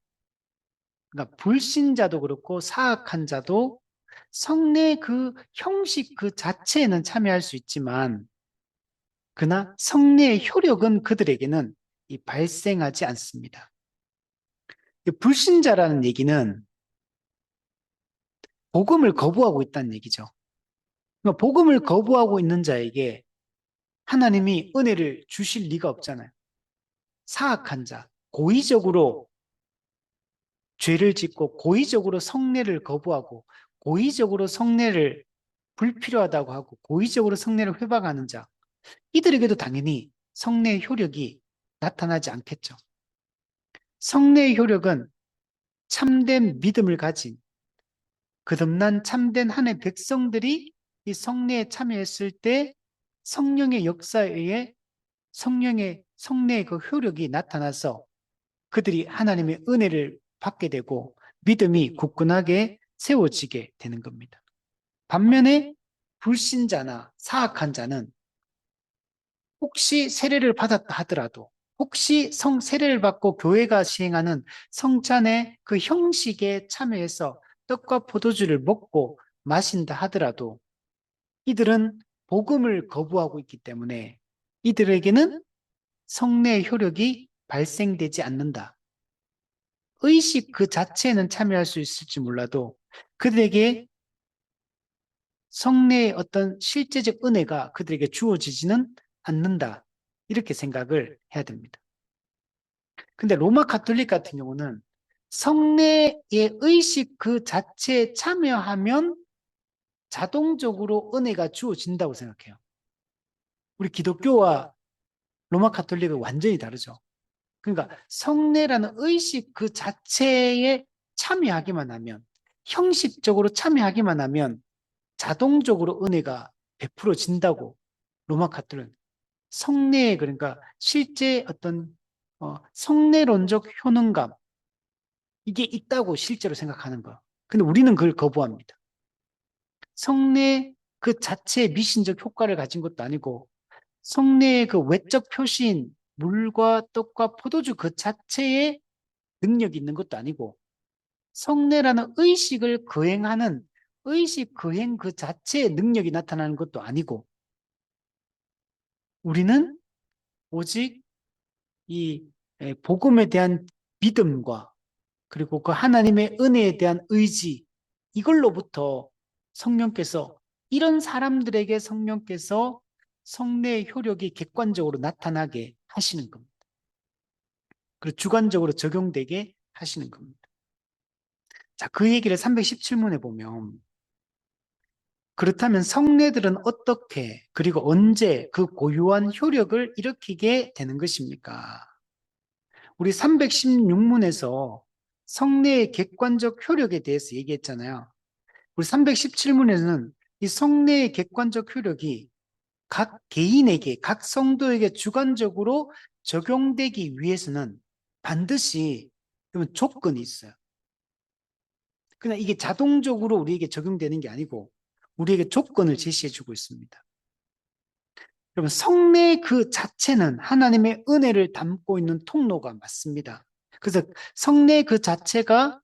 그러니까 불신자도 그렇고 사악한 자도 성례 그 형식 그 자체에는 참여할 수 있지만, 그러나 성례의 효력은 그들에게는 발생하지 않습니다. 불신자라는 얘기는 복음을 거부하고 있다는 얘기죠. 그러니까 복음을 거부하고 있는 자에게 하나님이 은혜를 주실 리가 없잖아요. 사악한 자, 고의적으로 죄를 짓고 고의적으로 성례를 거부하고 고의적으로 성례를 불필요하다고 하고 고의적으로 성례를 회방하는 자, 이들에게도 당연히 성례의 효력이 나타나지 않겠죠. 성례의 효력은 참된 믿음을 가진 거듭난 참된 하나님의 백성들이 이 성례에 참여했을 때 성령의 역사에 의해 성례의 그 효력이 나타나서 그들이 하나님의 은혜를 받게 되고 믿음이 굳건하게 세워지게 되는 겁니다. 반면에 불신자나 사악한 자는 혹시 세례를 받았다 하더라도, 혹시 세례를 받고 교회가 시행하는 성찬의 그 형식에 참여해서 떡과 포도주를 먹고 마신다 하더라도 이들은 복음을 거부하고 있기 때문에 이들에게는 성례의 효력이 발생되지 않는다. 의식 그 자체는 참여할 수 있을지 몰라도 그들에게 성례의 어떤 실제적 은혜가 그들에게 주어지지는 않는다. 이렇게 생각을 해야 됩니다. 근데 로마 가톨릭 같은 경우는 성례의 의식 그 자체에 참여하면 자동적으로 은혜가 주어진다고 생각해요. 우리 기독교와 로마 가톨릭은 완전히 다르죠. 그러니까 성례라는 의식 그 자체에 참여하기만 하면, 형식적으로 참여하기만 하면 자동적으로 은혜가 베풀어진다고 로마 가톨릭은 성례, 그러니까 실제 어떤 성례론적 효능감, 이게 있다고 실제로 생각하는 거예요. 근데 우리는 그걸 거부합니다. 성례 그 자체의 미신적 효과를 가진 것도 아니고 성례의 그 외적 표시인 물과 떡과 포도주 그 자체의 능력이 있는 것도 아니고 성례라는 의식을 거행하는 의식 거행 그 자체의 능력이 나타나는 것도 아니고 우리는 오직 이 복음에 대한 믿음과 그리고 그 하나님의 은혜에 대한 의지, 이걸로부터 성령께서 이런 사람들에게 성령께서 성례의 효력이 객관적으로 나타나게 하시는 겁니다. 그리고 주관적으로 적용되게 하시는 겁니다. 자, 그 얘기를 317문에 보면 그렇다면 성례들은 어떻게 그리고 언제 그 고유한 효력을 일으키게 되는 것입니까? 우리 316문에서 성례의 객관적 효력에 대해서 얘기했잖아요. 우리 317문에는 이 성례의 객관적 효력이 각 개인에게, 각 성도에게 주관적으로 적용되기 위해서는 반드시 조건이 있어요. 그냥 이게 자동적으로 우리에게 적용되는 게 아니고 우리에게 조건을 제시해 주고 있습니다. 여러분, 성례 그 자체는 하나님의 은혜를 담고 있는 통로가 맞습니다. 그래서 성례 그 자체가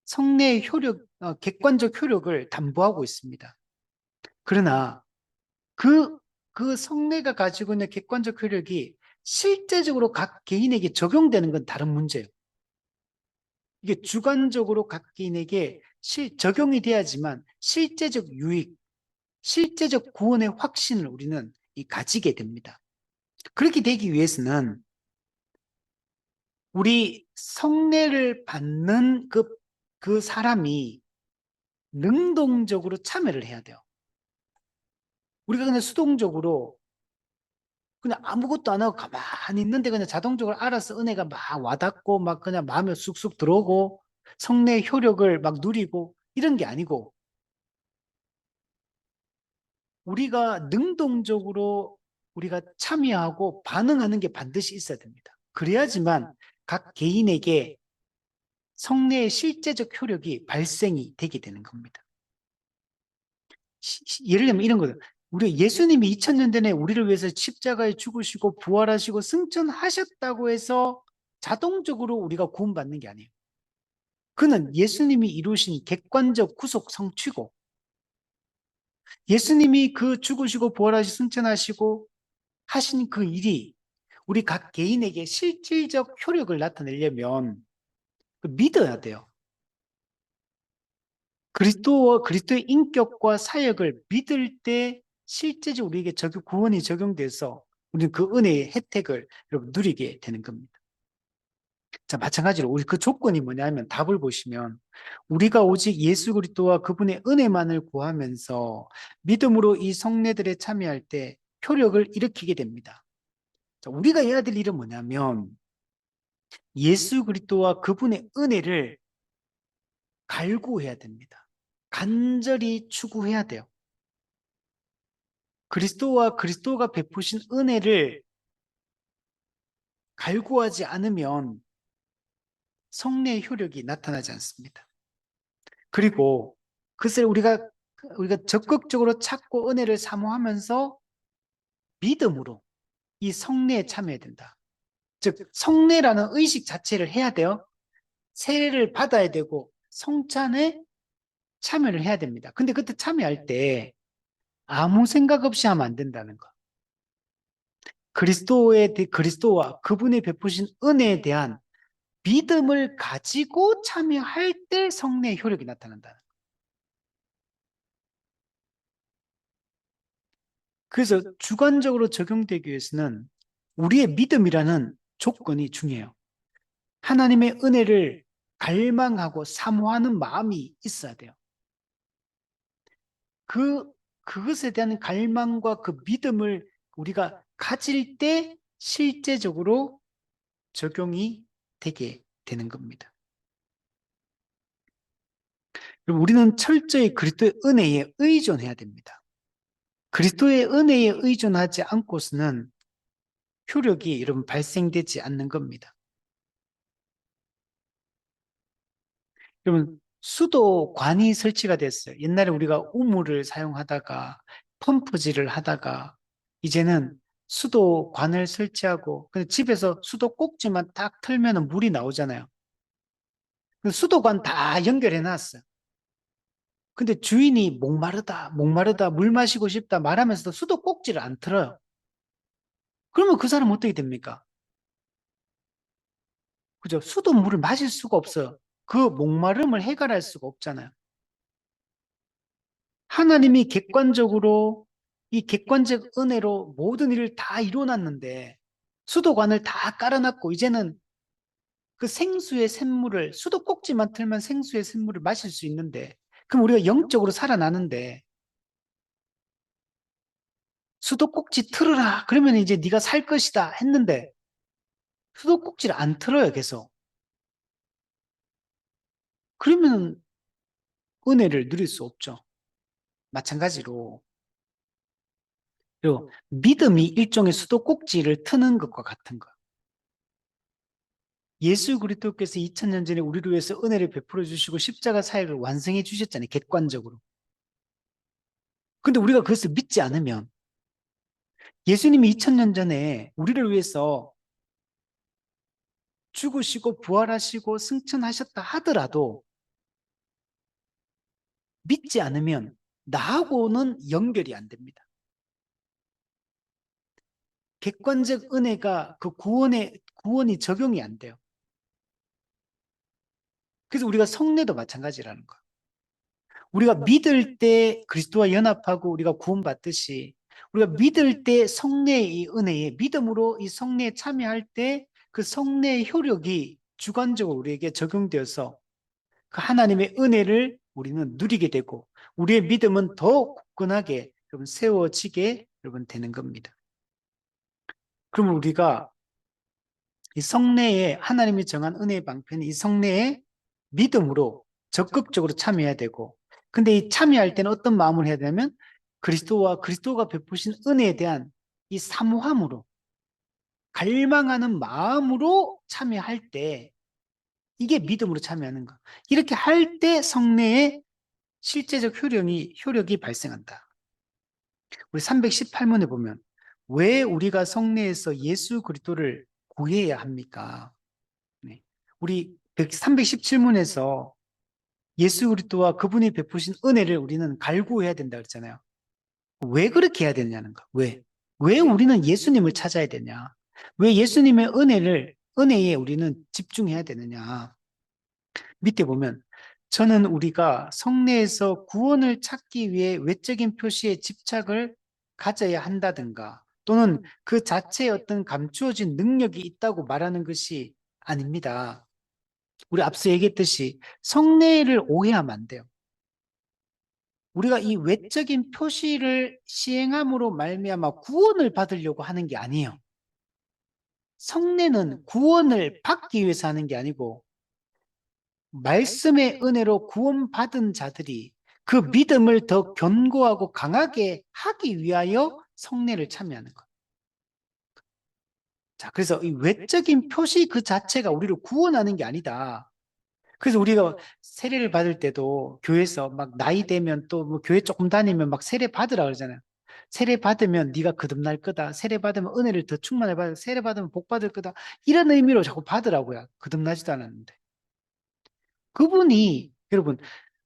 성례의 효력, 객관적 효력을 담보하고 있습니다. 그러나 그 성례가 가지고 있는 객관적 효력이 실제적으로 각 개인에게 적용되는 건 다른 문제예요. 이게 주관적으로 각 개인에게 적용이 돼야지만 실제적 유익, 실제적 구원의 확신을 우리는 가지게 됩니다. 그렇게 되기 위해서는 우리 성례를 받는 그 사람이 능동적으로 참여를 해야 돼요. 우리가 그냥 수동적으로 그냥 아무것도 안 하고 가만히 있는데 그냥 자동적으로 알아서 은혜가 막 와닿고 막 그냥 마음에 쑥쑥 들어오고 성례의 효력을 막 누리고 이런 게 아니고 우리가 능동적으로 우리가 참여하고 반응하는 게 반드시 있어야 됩니다. 그래야지만 각 개인에게 성례의 실제적 효력이 발생이 되게 되는 겁니다. 예를 들면 이런 거예요. 우리 예수님이 2000년 전에 우리를 위해서 십자가에 죽으시고 부활하시고 승천하셨다고 해서 자동적으로 우리가 구원받는 게 아니에요. 그는 예수님이 이루신 객관적 구속 성취고 예수님이 그 죽으시고 부활하시고 승천하시고 하신 그 일이 우리 각 개인에게 실질적 효력을 나타내려면 믿어야 돼요. 그리스도의 인격과 사역을 믿을 때 실제적으로 우리에게 구원이 적용돼서 우리는 그 은혜의 혜택을 여러분 누리게 되는 겁니다. 자, 마찬가지로 우리 그 조건이 뭐냐면 답을 보시면 우리가 오직 예수 그리스도와 그분의 은혜만을 구하면서 믿음으로 이 성례들에 참여할 때 효력을 일으키게 됩니다. 자, 우리가 해야 될 일은 뭐냐면 예수 그리스도와 그분의 은혜를 갈구해야 됩니다. 간절히 추구해야 돼요. 그리스도와 그리스도가 베푸신 은혜를 갈구하지 않으면 성례의 효력이 나타나지 않습니다. 그리고 그것을 우리가 적극적으로 찾고 은혜를 사모하면서 믿음으로 이 성례에 참여해야 된다. 즉 성례라는 의식 자체를 해야 돼요. 세례를 받아야 되고 성찬에 참여를 해야 됩니다. 근데 그때 참여할 때 아무 생각 없이 하면 안 된다는 거. 그리스도와 그분이 베푸신 은혜에 대한 믿음을 가지고 참여할 때 성례의 효력이 나타난다. 그래서 주관적으로 적용되기 위해서는 우리의 믿음이라는 조건이 중요해요. 하나님의 은혜를 갈망하고 사모하는 마음이 있어야 돼요. 그것에 대한 갈망과 그 믿음을 우리가 가질 때 실제적으로 적용이 되게 되는 겁니다. 우리는 철저히 그리스도의 은혜에 의존해야 됩니다. 그리스도의 은혜에 의존하지 않고서는 효력이 여러분 발생되지 않는 겁니다. 여러분 수도관이 설치가 됐어요. 옛날에 우리가 우물을 사용하다가 펌프질을 하다가 이제는 수도관을 설치하고 근데 집에서 수도 꼭지만 딱 틀면 물이 나오잖아요. 수도관 다 연결해 놨어요. 근데 주인이 목마르다, 목마르다, 물 마시고 싶다 말하면서도 수도 꼭지를 안 틀어요. 그러면 그 사람 어떻게 됩니까? 그죠? 수돗물을 마실 수가 없어요. 그 목마름을 해결할 수가 없잖아요. 하나님이 객관적으로 이 객관적 은혜로 모든 일을 다 이뤄놨는데 수도관을 다 깔아놨고 이제는 그 생수의 샘물을 수도꼭지만 틀면 생수의 샘물을 마실 수 있는데 그럼 우리가 영적으로 살아나는데 수도꼭지 틀어라 그러면 이제 네가 살 것이다 했는데 수도꼭지를 안 틀어요 계속. 그러면 은혜를 누릴 수 없죠. 마찬가지로 그리고 믿음이 일종의 수도꼭지를 트는 것과 같은 거. 예수 그리스도께서 2000년 전에 우리를 위해서 은혜를 베풀어 주시고 십자가 사역을 완성해 주셨잖아요. 객관적으로. 근데 우리가 그것을 믿지 않으면 예수님이 2000년 전에 우리를 위해서 죽으시고 부활하시고 승천하셨다 하더라도 믿지 않으면 나하고는 연결이 안 됩니다. 객관적 은혜가 그 구원이 적용이 안 돼요. 그래서 우리가 성례도 마찬가지라는 거. 우리가 믿을 때 그리스도와 연합하고 우리가 구원받듯이 우리가 믿을 때 성례의 이 은혜에 믿음으로 이 성례에 참여할 때 그 성례의 효력이 주관적으로 우리에게 적용되어서 그 하나님의 은혜를 우리는 누리게 되고 우리의 믿음은 더 굳건하게 여러분 세워지게 여러분 되는 겁니다. 그러면 우리가 이 성례에 하나님이 정한 은혜의 방편이 이 성례에 믿음으로 적극적으로 참여해야 되고 근데 이 참여할 때는 어떤 마음을 해야 되냐면 그리스도가 베푸신 은혜에 대한 이 사모함으로 갈망하는 마음으로 참여할 때 이게 믿음으로 참여하는 거. 이렇게 할 때 성례에 실제적 효력이 발생한다. 우리 318문에 보면 왜 우리가 성례에서 예수 그리스도를 구해야 합니까? 우리 317문에서 예수 그리스도와 그분이 베푸신 은혜를 우리는 갈구해야 된다 그랬잖아요. 왜 그렇게 해야 되냐는 거. 왜? 왜 우리는 예수님을 찾아야 되냐? 왜 예수님의 은혜에 우리는 집중해야 되느냐? 밑에 보면, 저는 우리가 성례에서 구원을 찾기 위해 외적인 표시에 집착을 가져야 한다든가, 또는 그 자체에 어떤 감추어진 능력이 있다고 말하는 것이 아닙니다. 우리 앞서 얘기했듯이 성례를 오해하면 안 돼요. 우리가 이 외적인 표시를 시행함으로 말미암아 구원을 받으려고 하는 게 아니에요. 성례는 구원을 받기 위해서 하는 게 아니고 말씀의 은혜로 구원받은 자들이 그 믿음을 더 견고하고 강하게 하기 위하여 성례를 참여하는 거예요. 자, 그래서 이 외적인 표시 그 자체가 우리를 구원하는 게 아니다. 그래서 우리가 세례를 받을 때도 교회에서 막 나이 되면 또 뭐 교회 조금 다니면 막 세례 받으라 그러잖아요. 세례 받으면 네가 거듭날 거다. 세례 받으면 은혜를 더 충만히 받아. 세례 받으면 복 받을 거다. 이런 의미로 자꾸 받으라고요. 거듭나지도 않았는데. 그분이 여러분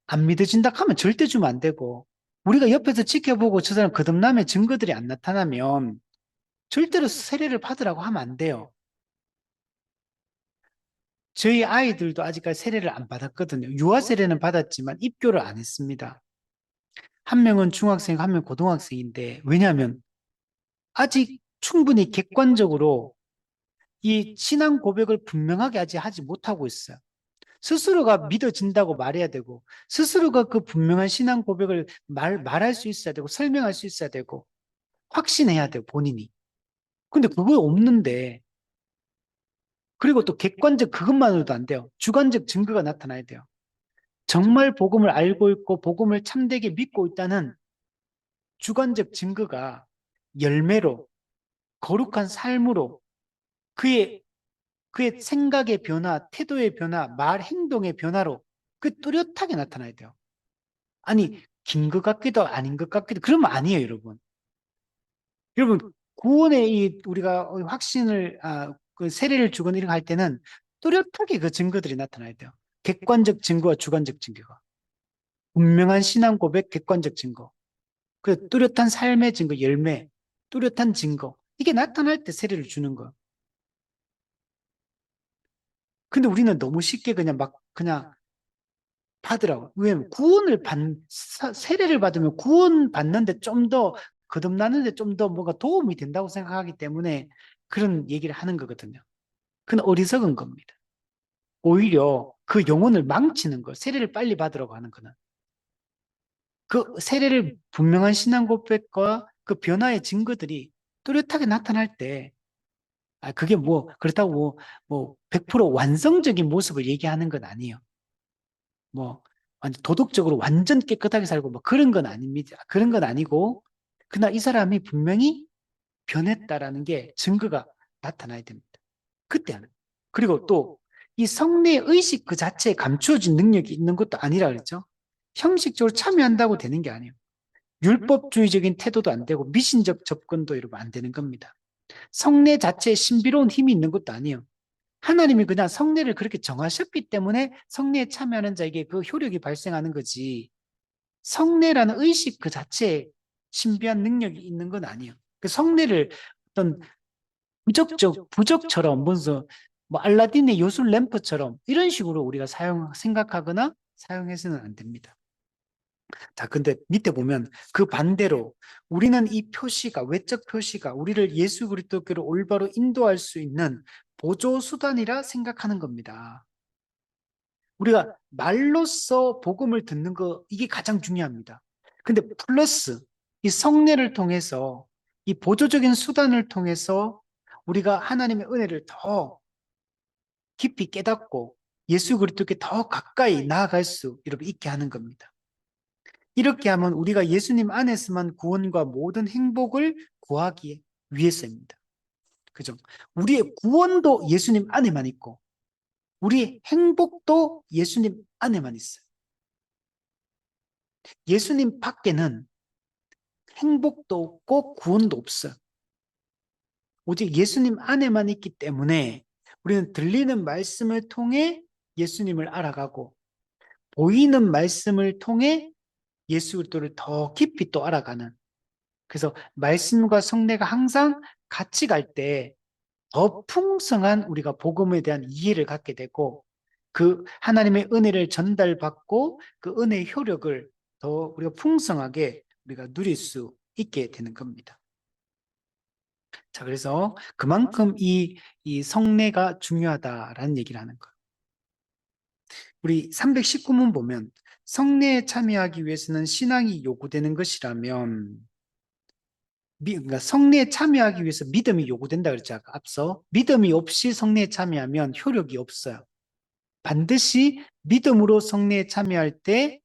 안 믿어진다 하면 절대 주면 안 되고 우리가 옆에서 지켜보고 저 사람 거듭남의 증거들이 안 나타나면 절대로 세례를 받으라고 하면 안 돼요. 저희 아이들도 아직까지 세례를 안 받았거든요. 유아 세례는 받았지만 입교를 안 했습니다. 한 명은 중학생, 한 명은 고등학생인데 왜냐하면 아직 충분히 객관적으로 이 신앙 고백을 분명하게 아직 하지 못하고 있어요. 스스로가 믿어진다고 말해야 되고 스스로가 그 분명한 신앙 고백을 말할 수 있어야 되고 설명할 수 있어야 되고 확신해야 돼요, 본인이. 근데 그거 없는데 그리고 또 객관적 그것만으로도 안 돼요. 주관적 증거가 나타나야 돼요. 정말 복음을 알고 있고 복음을 참되게 믿고 있다는 주관적 증거가 열매로 거룩한 삶으로 그의 생각의 변화, 태도의 변화, 말 행동의 변화로 그 뚜렷하게 나타나야 돼요. 아니 긴 것 같기도 아닌 것 같기도 그러면 아니에요, 여러분. 여러분 구원의 이 우리가 확신을 그 세례를 주거나 이런 거 할 때는 뚜렷하게 그 증거들이 나타나야 돼요. 객관적 증거와 주관적 증거가 분명한 신앙 고백, 객관적 증거. 그 뚜렷한 삶의 증거, 열매, 뚜렷한 증거. 이게 나타날 때 세례를 주는 거예요. 근데 우리는 너무 쉽게 그냥 막 그냥 받으라고. 왜냐면 세례를 받으면 구원 받는데 좀 더 거듭나는데 좀 더 뭔가 도움이 된다고 생각하기 때문에 그런 얘기를 하는 거거든요. 그건 어리석은 겁니다. 오히려 그 영혼을 망치는 거, 세례를 빨리 받으라고 하는 거는. 그 세례를 분명한 신앙 고백과 그 변화의 증거들이 뚜렷하게 나타날 때 그게 뭐, 그렇다고 뭐 100% 완성적인 모습을 얘기하는 건 아니에요. 뭐, 도덕적으로 완전 깨끗하게 살고 뭐 그런 건 아닙니다. 그런 건 아니고, 그러나 이 사람이 분명히 변했다라는 게 증거가 나타나야 됩니다. 그때 하는. 그리고 또, 이 성례 의식 그 자체에 감추어진 능력이 있는 것도 아니라 그랬죠. 형식적으로 참여한다고 되는 게 아니에요. 율법주의적인 태도도 안 되고, 미신적 접근도 이러면 안 되는 겁니다. 성례 자체에 신비로운 힘이 있는 것도 아니에요. 하나님이 그냥 성례를 그렇게 정하셨기 때문에 성례에 참여하는 자에게 그 효력이 발생하는 거지. 성례라는 의식 그 자체에 신비한 능력이 있는 건 아니에요. 그 성례를 어떤 부적처럼 무슨 뭐 알라딘의 요술 램프처럼 이런 식으로 우리가 생각하거나 사용해서는 안 됩니다. 자, 근데 밑에 보면 그 반대로 우리는 이 표시가, 외적 표시가 우리를 예수 그리스도께로 올바로 인도할 수 있는 보조 수단이라 생각하는 겁니다. 우리가 말로써 복음을 듣는 거, 이게 가장 중요합니다. 근데 플러스 이 성례를 통해서 이 보조적인 수단을 통해서 우리가 하나님의 은혜를 더 깊이 깨닫고 예수 그리스도께 더 가까이 나아갈 수 있게 하는 겁니다. 이렇게 하면 우리가 예수님 안에서만 구원과 모든 행복을 구하기 위해서입니다. 그죠? 우리의 구원도 예수님 안에만 있고, 우리의 행복도 예수님 안에만 있어요. 예수님 밖에는 행복도 없고 구원도 없어요. 오직 예수님 안에만 있기 때문에 우리는 들리는 말씀을 통해 예수님을 알아가고 보이는 말씀을 통해 예수 그리스도를 더 깊이 또 알아가는, 그래서 말씀과 성례가 항상 같이 갈 때 더 풍성한 우리가 복음에 대한 이해를 갖게 되고 그 하나님의 은혜를 전달받고 그 은혜의 효력을 더 우리가 풍성하게 우리가 누릴 수 있게 되는 겁니다. 자, 그래서 그만큼 이 성례가 중요하다라는 얘기를 하는 거예요. 우리 319문 보면 성례에 참여하기 위해서는 신앙이 요구되는 것이라면, 그러니까 성례에 참여하기 위해서 믿음이 요구된다 그랬죠. 앞서 믿음이 없이 성례에 참여하면 효력이 없어요. 반드시 믿음으로 성례에 참여할 때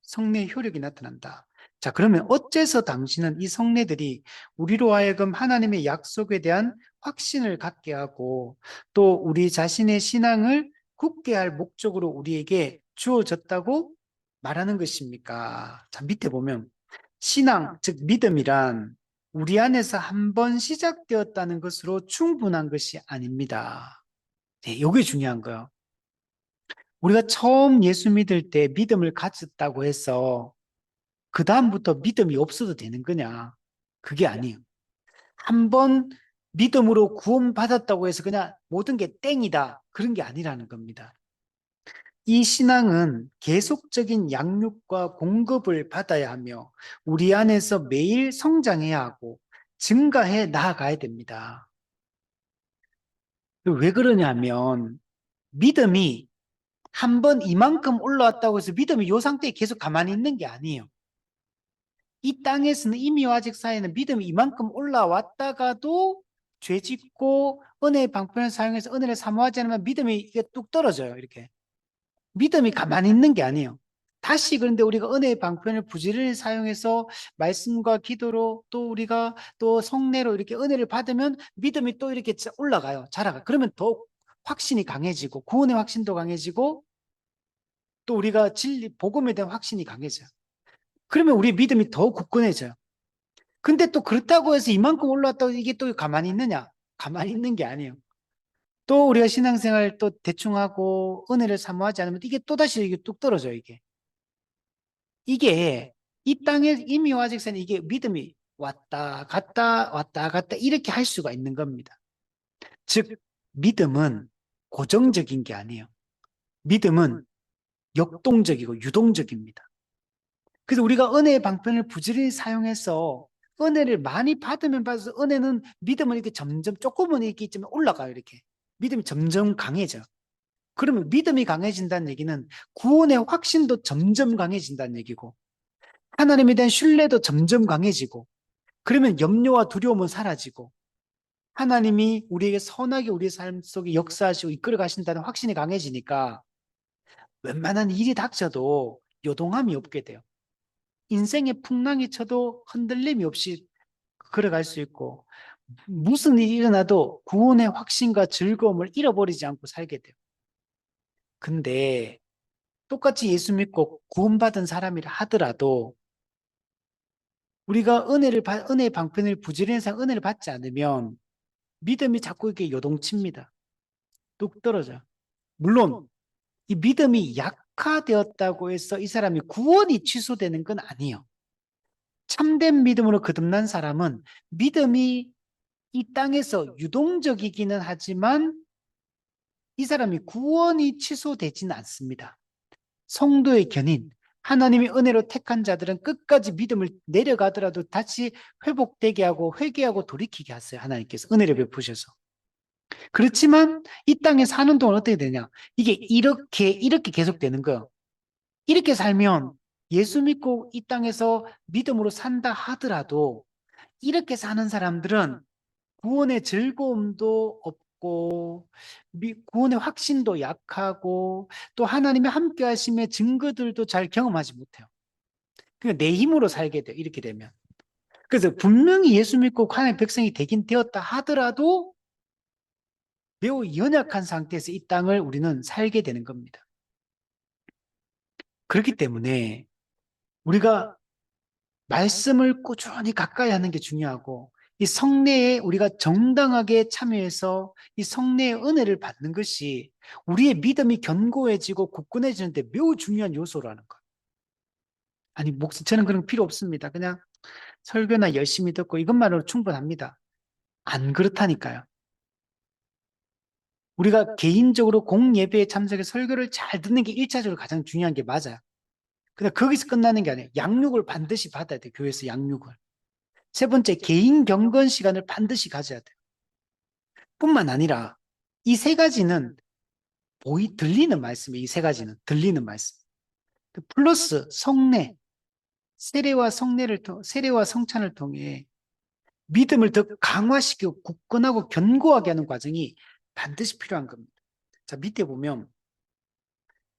성례의 효력이 나타난다. 자, 그러면 어째서 당신은 이 성례들이 우리로 하여금 하나님의 약속에 대한 확신을 갖게 하고 또 우리 자신의 신앙을 굳게 할 목적으로 우리에게 주어졌다고 말하는 것입니까? 자, 밑에 보면 신앙, 즉 믿음이란 우리 안에서 한 번 시작되었다는 것으로 충분한 것이 아닙니다. 네, 이게 중요한 거예요. 우리가 처음 예수 믿을 때 믿음을 가졌다고 해서 그 다음부터 믿음이 없어도 되는 거냐? 그게 아니에요. 한 번 믿음으로 구원받았다고 해서 그냥 모든 게 땡이다. 그런 게 아니라는 겁니다. 이 신앙은 계속적인 양육과 공급을 받아야 하며 우리 안에서 매일 성장해야 하고 증가해 나아가야 됩니다. 왜 그러냐면 믿음이 한 번 이만큼 올라왔다고 해서 믿음이 이 상태에 계속 가만히 있는 게 아니에요. 이 땅에서는 이미와 아직 사이에는 믿음이 이만큼 올라왔다가도 죄 짓고 은혜의 방편을 사용해서 은혜를 사모하지 않으면 믿음이 이게 뚝 떨어져요. 이렇게. 믿음이 가만히 있는 게 아니에요. 다시 그런데 우리가 은혜의 방편을 부지런히 사용해서 말씀과 기도로 또 우리가 또 성례로 이렇게 은혜를 받으면 믿음이 또 이렇게 올라가요. 자라가. 그러면 더욱 확신이 강해지고 구원의 확신도 강해지고 또 우리가 진리, 복음에 대한 확신이 강해져요. 그러면 우리 믿음이 더 굳건해져요. 근데 또 그렇다고 해서 이만큼 올라왔다고 이게 또 가만히 있느냐? 가만히 있는 게 아니에요. 또 우리가 신앙생활 또 대충 하고 은혜를 사모하지 않으면 이게 또다시 이게 뚝 떨어져요, 이게. 이게 이 땅에 이미 와직선 이게 믿음이 왔다 갔다 이렇게 할 수가 있는 겁니다. 즉, 믿음은 고정적인 게 아니에요. 믿음은 역동적이고 유동적입니다. 그래서 우리가 은혜의 방편을 부지런히 사용해서 은혜를 많이 받으면 받아서 은혜는 믿음은 이렇게 점점 조금은 이렇게 있지만 올라가요. 이렇게 믿음이 점점 강해져. 그러면 믿음이 강해진다는 얘기는 구원의 확신도 점점 강해진다는 얘기고 하나님에 대한 신뢰도 점점 강해지고 그러면 염려와 두려움은 사라지고 하나님이 우리에게 선하게 우리의 삶 속에 역사하시고 이끌어 가신다는 확신이 강해지니까 웬만한 일이 닥쳐도 요동함이 없게 돼요. 인생의 풍랑이 쳐도 흔들림이 없이 걸어갈 수 있고 무슨 일이 일어나도 구원의 확신과 즐거움을 잃어버리지 않고 살게 돼요. 근데 똑같이 예수 믿고 구원받은 사람이라 하더라도 우리가 은혜의 방편을 부지런히 해서 은혜를 받지 않으면 믿음이 자꾸 이렇게 요동칩니다. 뚝 떨어져. 물론 이 믿음이 약화되었다고 해서 이 사람이 구원이 취소되는 건 아니에요. 참된 믿음으로 거듭난 사람은 믿음이 이 땅에서 유동적이기는 하지만 이 사람이 구원이 취소되지는 않습니다. 성도의 견인, 하나님의 은혜로 택한 자들은 끝까지 믿음을 내려가더라도 다시 회복되게 하고 회개하고 돌이키게 하세요. 하나님께서 은혜를 베푸셔서. 그렇지만 이 땅에 사는 동안 어떻게 되냐? 이게 이렇게 계속되는 거예요. 이렇게 살면 예수 믿고 이 땅에서 믿음으로 산다 하더라도 이렇게 사는 사람들은 구원의 즐거움도 없고 구원의 확신도 약하고 또 하나님의 함께 하심의 증거들도 잘 경험하지 못해요. 그러니까 내 힘으로 살게 돼요. 이렇게 되면. 그래서 분명히 예수 믿고 하나님의 백성이 되긴 되었다 하더라도 매우 연약한 상태에서 이 땅을 우리는 살게 되는 겁니다. 그렇기 때문에 우리가 말씀을 꾸준히 가까이 하는 게 중요하고 이 성례에 우리가 정당하게 참여해서 이 성례의 은혜를 받는 것이 우리의 믿음이 견고해지고 굳건해지는데 매우 중요한 요소라는 거예요. 아니, 저는 그런 거 필요 없습니다. 그냥 설교나 열심히 듣고 이것만으로 충분합니다. 안 그렇다니까요. 우리가 개인적으로 공예배에 참석해 설교를 잘 듣는 게 1차적으로 가장 중요한 게 맞아요. 근데 거기서 끝나는 게 아니에요. 양육을 반드시 받아야 돼요. 교회에서 양육을. 세 번째, 개인 경건 시간을 반드시 가져야 돼요. 뿐만 아니라 이 세 가지는 들리는 말씀이에요. 이 세 가지는 들리는 말씀. 플러스 성례, 세례와 성찬을 통해 믿음을 더 강화시키고 굳건하고 견고하게 하는 과정이 반드시 필요한 겁니다. 자, 밑에 보면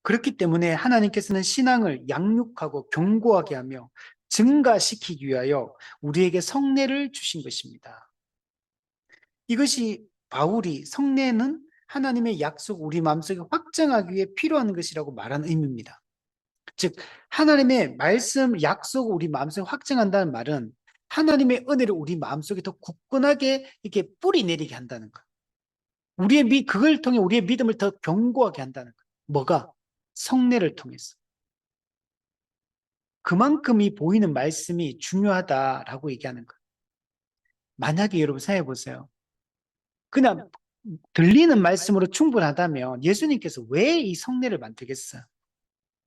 그렇기 때문에 하나님께서는 신앙을 양육하고 견고하게 하며 증가시키기 위하여 우리에게 성례를 주신 것입니다. 이것이 바울이 성례는 하나님의 약속 우리 마음속에 확정하기 위해 필요한 것이라고 말한 의미입니다. 즉 하나님의 말씀, 약속을 우리 마음속에 확정한다는 말은 하나님의 은혜를 우리 마음속에 더 굳건하게 이렇게 뿌리 내리게 한다는 것. 그걸 통해 우리의 믿음을 더 견고하게 한다는 것. 뭐가? 성례를 통해서. 그만큼 이 보이는 말씀이 중요하다라고 얘기하는 것. 만약에 여러분 생각해 보세요. 그냥 들리는 말씀으로 충분하다면 예수님께서 왜 이 성례를 만들겠어요?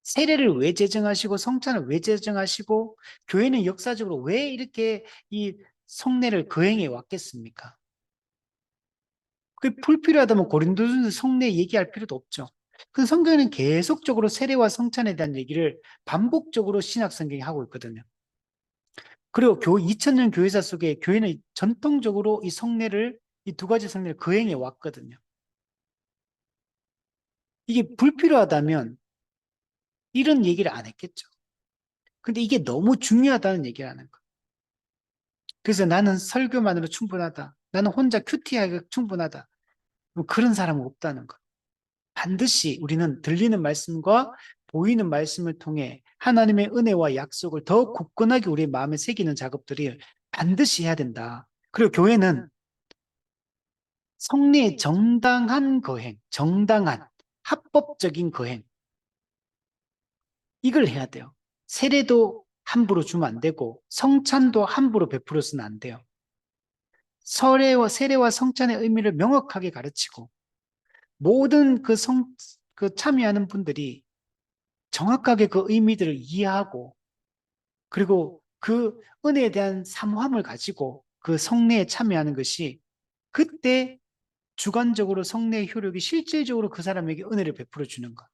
세례를 왜 제정하시고 성찬을 왜 제정하시고 교회는 역사적으로 왜 이렇게 이 성례를 거행해 왔겠습니까? 그게 불필요하다면 고린도전서 성례 얘기할 필요도 없죠. 그 성경에는 계속적으로 세례와 성찬에 대한 얘기를 반복적으로 신약 성경이 하고 있거든요. 그리고 2000년 교회사 속에 교회는 전통적으로 이 두 가지 성례를 거행해 왔거든요. 이게 불필요하다면 이런 얘기를 안 했겠죠. 근데 이게 너무 중요하다는 얘기를 하는 거예요. 그래서 나는 설교만으로 충분하다. 나는 혼자 큐티하게 충분하다. 뭐 그런 사람은 없다는 거. 반드시 우리는 들리는 말씀과 보이는 말씀을 통해 하나님의 은혜와 약속을 더 굳건하게 우리의 마음에 새기는 작업들이 반드시 해야 된다. 그리고 교회는 성례의 정당한 거행, 정당한 합법적인 거행, 이걸 해야 돼요. 세례도 함부로 주면 안 되고 성찬도 함부로 베풀어서는 안 돼요. 세례와 성찬의 의미를 명확하게 가르치고 모든 그 참여하는 분들이 정확하게 그 의미들을 이해하고 그리고 그 은혜에 대한 사모함을 가지고 그 성례에 참여하는 것이 그때 주관적으로 성례의 효력이 실질적으로 그 사람에게 은혜를 베풀어 주는 것.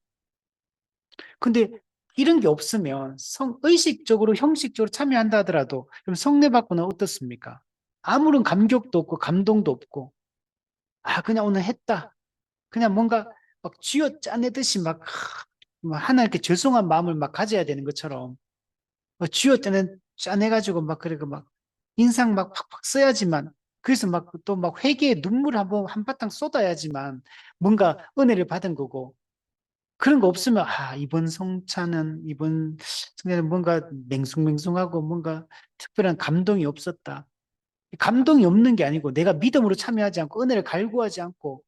근데 이런 게 없으면 의식적으로 형식적으로 참여한다 하더라도 그럼 성례 받고는 어떻습니까? 아무런 감격도 없고 감동도 없고 그냥 오늘 했다. 그냥 뭔가 막 쥐어 짜내듯이 막 하나님께 죄송한 마음을 막 가져야 되는 것처럼 쥐어 짜내가지고 막 그리고 막 인상 막 팍팍 써야지만 그래서 막 또 막 회개의 눈물 한바탕 쏟아야지만 뭔가 은혜를 받은 거고 그런 거 없으면 이번 성찬은 뭔가 맹숭맹숭하고 뭔가 특별한 감동이 없었다. 감동이 없는 게 아니고 내가 믿음으로 참여하지 않고 은혜를 갈구하지 않고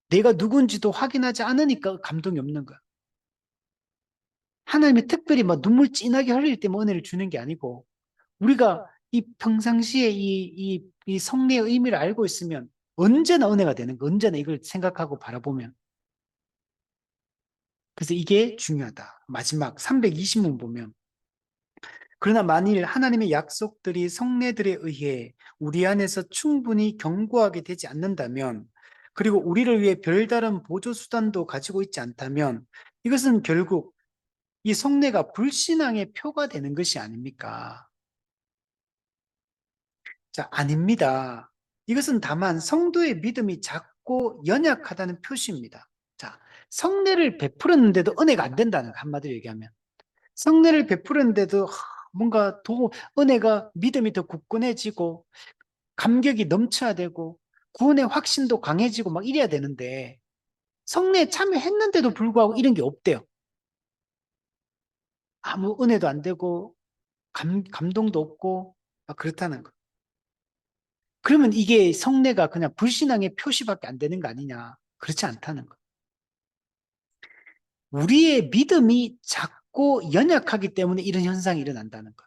내가 누군지도 확인하지 않으니까 감동이 없는 거야. 하나님이 특별히 막 눈물 진하게 흘릴 때만 은혜를 주는 게 아니고 우리가 이 평상시에 이 성례의 의미를 알고 있으면 언제나 은혜가 되는 거, 언제나 이걸 생각하고 바라보면. 그래서 이게 중요하다. 마지막 320문 보면 그러나 만일 하나님의 약속들이 성례들에 의해 우리 안에서 충분히 견고하게 되지 않는다면 그리고 우리를 위해 별다른 보조 수단도 가지고 있지 않다면 이것은 결국 이 성례가 불신앙의 표가 되는 것이 아닙니까? 자, 아닙니다. 이것은 다만 성도의 믿음이 작고 연약하다는 표시입니다. 자, 성례를 베풀었는데도 은혜가 안 된다는 거, 한마디로 얘기하면. 성례를 베풀었는데도 뭔가 은혜가 믿음이 더 굳건해지고 감격이 넘쳐야 되고 구원의 확신도 강해지고 막 이래야 되는데 성례에 참여했는데도 불구하고 이런 게 없대요. 아무 은혜도 안 되고 감동도 없고 막 그렇다는 거. 그러면 이게 성례가 그냥 불신앙의 표시밖에 안 되는 거 아니냐? 그렇지 않다는 거. 우리의 믿음이 작고 연약하기 때문에 이런 현상이 일어난다는 거.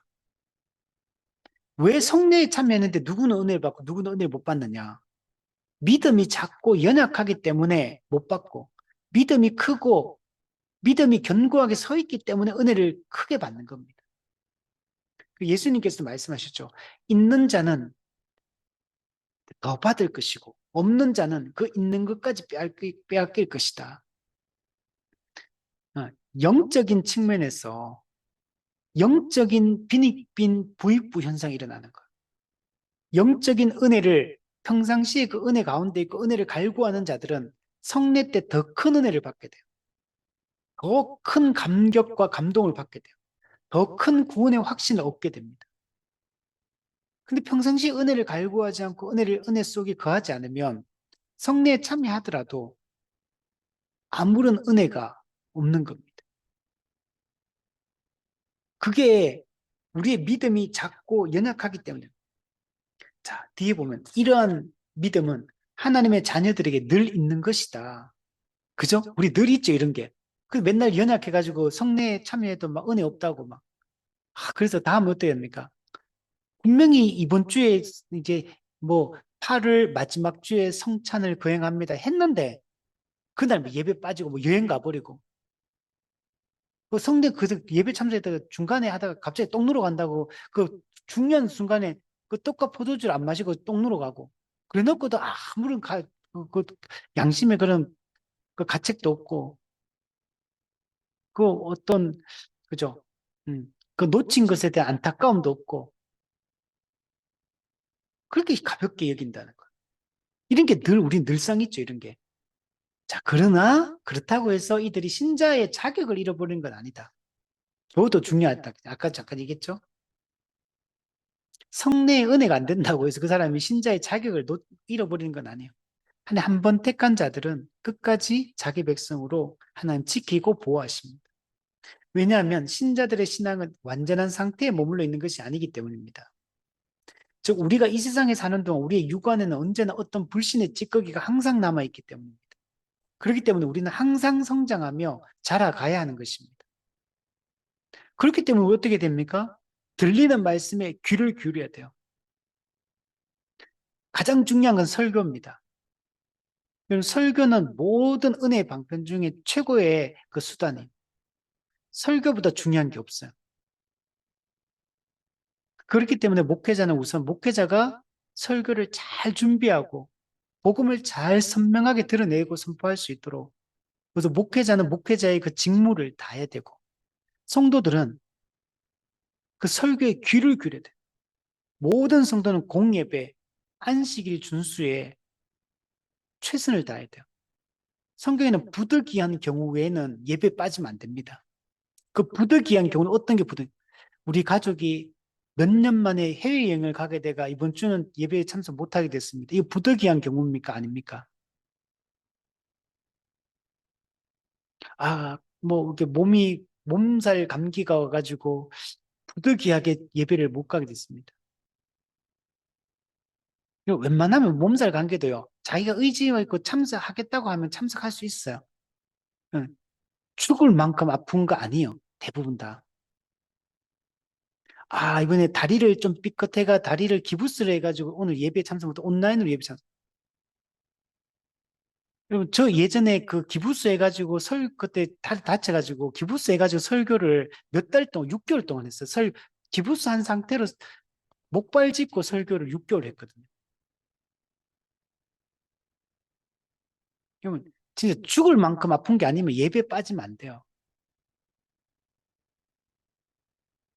왜 성례에 참여했는데 누구는 은혜를 받고 누구는 은혜를 못 받느냐? 믿음이 작고 연약하기 때문에 못 받고, 믿음이 크고 믿음이 견고하게 서 있기 때문에 은혜를 크게 받는 겁니다. 예수님께서도 말씀하셨죠. 있는 자는 더 받을 것이고 없는 자는 그 있는 것까지 빼앗길 것이다. 영적인 측면에서 영적인 빈익빈 부익부 현상이 일어나는 거예요. 영적인 은혜를 평상시에 그 은혜 가운데 있고 은혜를 갈구하는 자들은 성례 때 더 큰 은혜를 받게 돼요. 더 큰 감격과 감동을 받게 돼요. 더 큰 구원의 확신을 얻게 됩니다. 근데 평상시 은혜를 갈구하지 않고 은혜 속에 거하지 않으면 성례에 참여하더라도 아무런 은혜가 없는 겁니다. 그게 우리의 믿음이 작고 연약하기 때문에. 자, 뒤에 보면 이러한 믿음은 하나님의 자녀들에게 늘 있는 것이다. 그죠? 우리 늘 있죠, 이런 게. 그 맨날 연약해가지고 성례에 참여해도 막 은혜 없다고 막. 그래서 다음 어떻게 합니까? 분명히 이번 주에 이제 뭐 8월 마지막 주에 성찬을 거행합니다 했는데 그날 뭐 예배 빠지고 뭐 여행 가버리고 그 성대 그 예배 참석했다가 중간에 하다가 갑자기 똥 누러 간다고 그 중요한 순간에 그 떡과 포도주를 안 마시고 똥 누러 가고 그래 놓고도 아무런 그 양심의 그런 그 가책도 없고 그 어떤 그죠? 그 놓친 것에 대한 안타까움도 없고 그렇게 가볍게 여긴다는 거. 이런 게 늘 우리 늘상 있죠, 이런 게. 자, 그러나 그렇다고 해서 이들이 신자의 자격을 잃어버린 건 아니다. 그것도 중요하다. 아까 잠깐 얘기했죠? 성례의 은혜가 안 된다고 해서 그 사람이 신자의 자격을 잃어버리는 건 아니에요. 한 번 택한 자들은 끝까지 자기 백성으로 하나님 지키고 보호하십니다. 왜냐하면 신자들의 신앙은 완전한 상태에 머물러 있는 것이 아니기 때문입니다. 즉 우리가 이 세상에 사는 동안 우리의 육안에는 언제나 어떤 불신의 찌꺼기가 항상 남아있기 때문입니다. 그렇기 때문에 우리는 항상 성장하며 자라가야 하는 것입니다. 그렇기 때문에 어떻게 됩니까? 들리는 말씀에 귀를 기울여야 돼요. 가장 중요한 건 설교입니다. 설교는 모든 은혜의 방편 중에 최고의 그 수단이에요. 설교보다 중요한 게 없어요. 그렇기 때문에 목회자는 우선 목회자가 설교를 잘 준비하고 복음을 잘 선명하게 드러내고 선포할 수 있도록 그래서 목회자는 목회자의 그 직무를 다해야 되고 성도들은 그 설교에 귀를 기울여야 돼요. 모든 성도는 공예배, 안식일 준수에 최선을 다해야 돼요. 성경에는 부득이한 경우 외에는 예배 빠지면 안 됩니다. 그 부득이한 경우는 어떤 게 우리 가족이 몇 년 만에 해외여행을 가게 돼가 이번 주는 예배에 참석 못하게 됐습니다. 이거 부득이한 경우입니까? 아닙니까? 뭐, 이렇게 몸살 감기가 와가지고 부득이하게 예배를 못 가게 됐습니다. 이거 웬만하면 몸살 감기도요, 자기가 의지가 있고 참석하겠다고 하면 참석할 수 있어요. 응. 죽을 만큼 아픈 거 아니에요. 대부분 다. 이번에 다리를 좀 삐끗해가 다리를 기부스를 해가지고 오늘 예배 참석 못 온라인으로 예배 참석. 여러분, 저 예전에 그 기부스 해가지고 그때 다리 다쳐가지고 기부스 해가지고 설교를 몇 달 동안, 6개월 동안 했어요. 기부스 한 상태로 목발 짚고 설교를 6개월 했거든요. 그러면 진짜 죽을 만큼 아픈 게 아니면 예배 빠지면 안 돼요.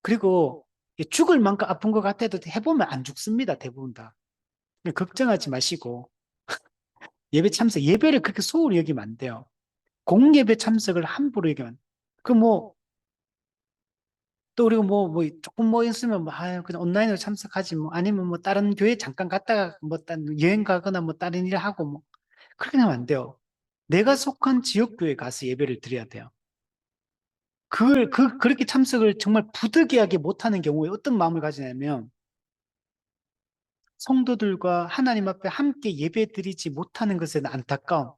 그리고 죽을 만큼 아픈 것 같아도 해보면 안 죽습니다. 대부분 다. 걱정하지 마시고 예배를 그렇게 소홀히 여기면 안 돼요. 공예배 참석을 함부로 여기면 안 돼요. 그 뭐, 또 우리가 조금 있으면 그냥 온라인으로 참석하지 뭐, 아니면 뭐, 다른 교회 잠깐 갔다가 뭐, 여행 가거나 뭐, 다른 일 하고 뭐, 그렇게 하면 안 돼요. 내가 속한 지역교회 가서 예배를 드려야 돼요. 그렇게 참석을 정말 부득이하게 못하는 경우에 어떤 마음을 가지냐면, 성도들과 하나님 앞에 함께 예배드리지 못하는 것에 대한 안타까움.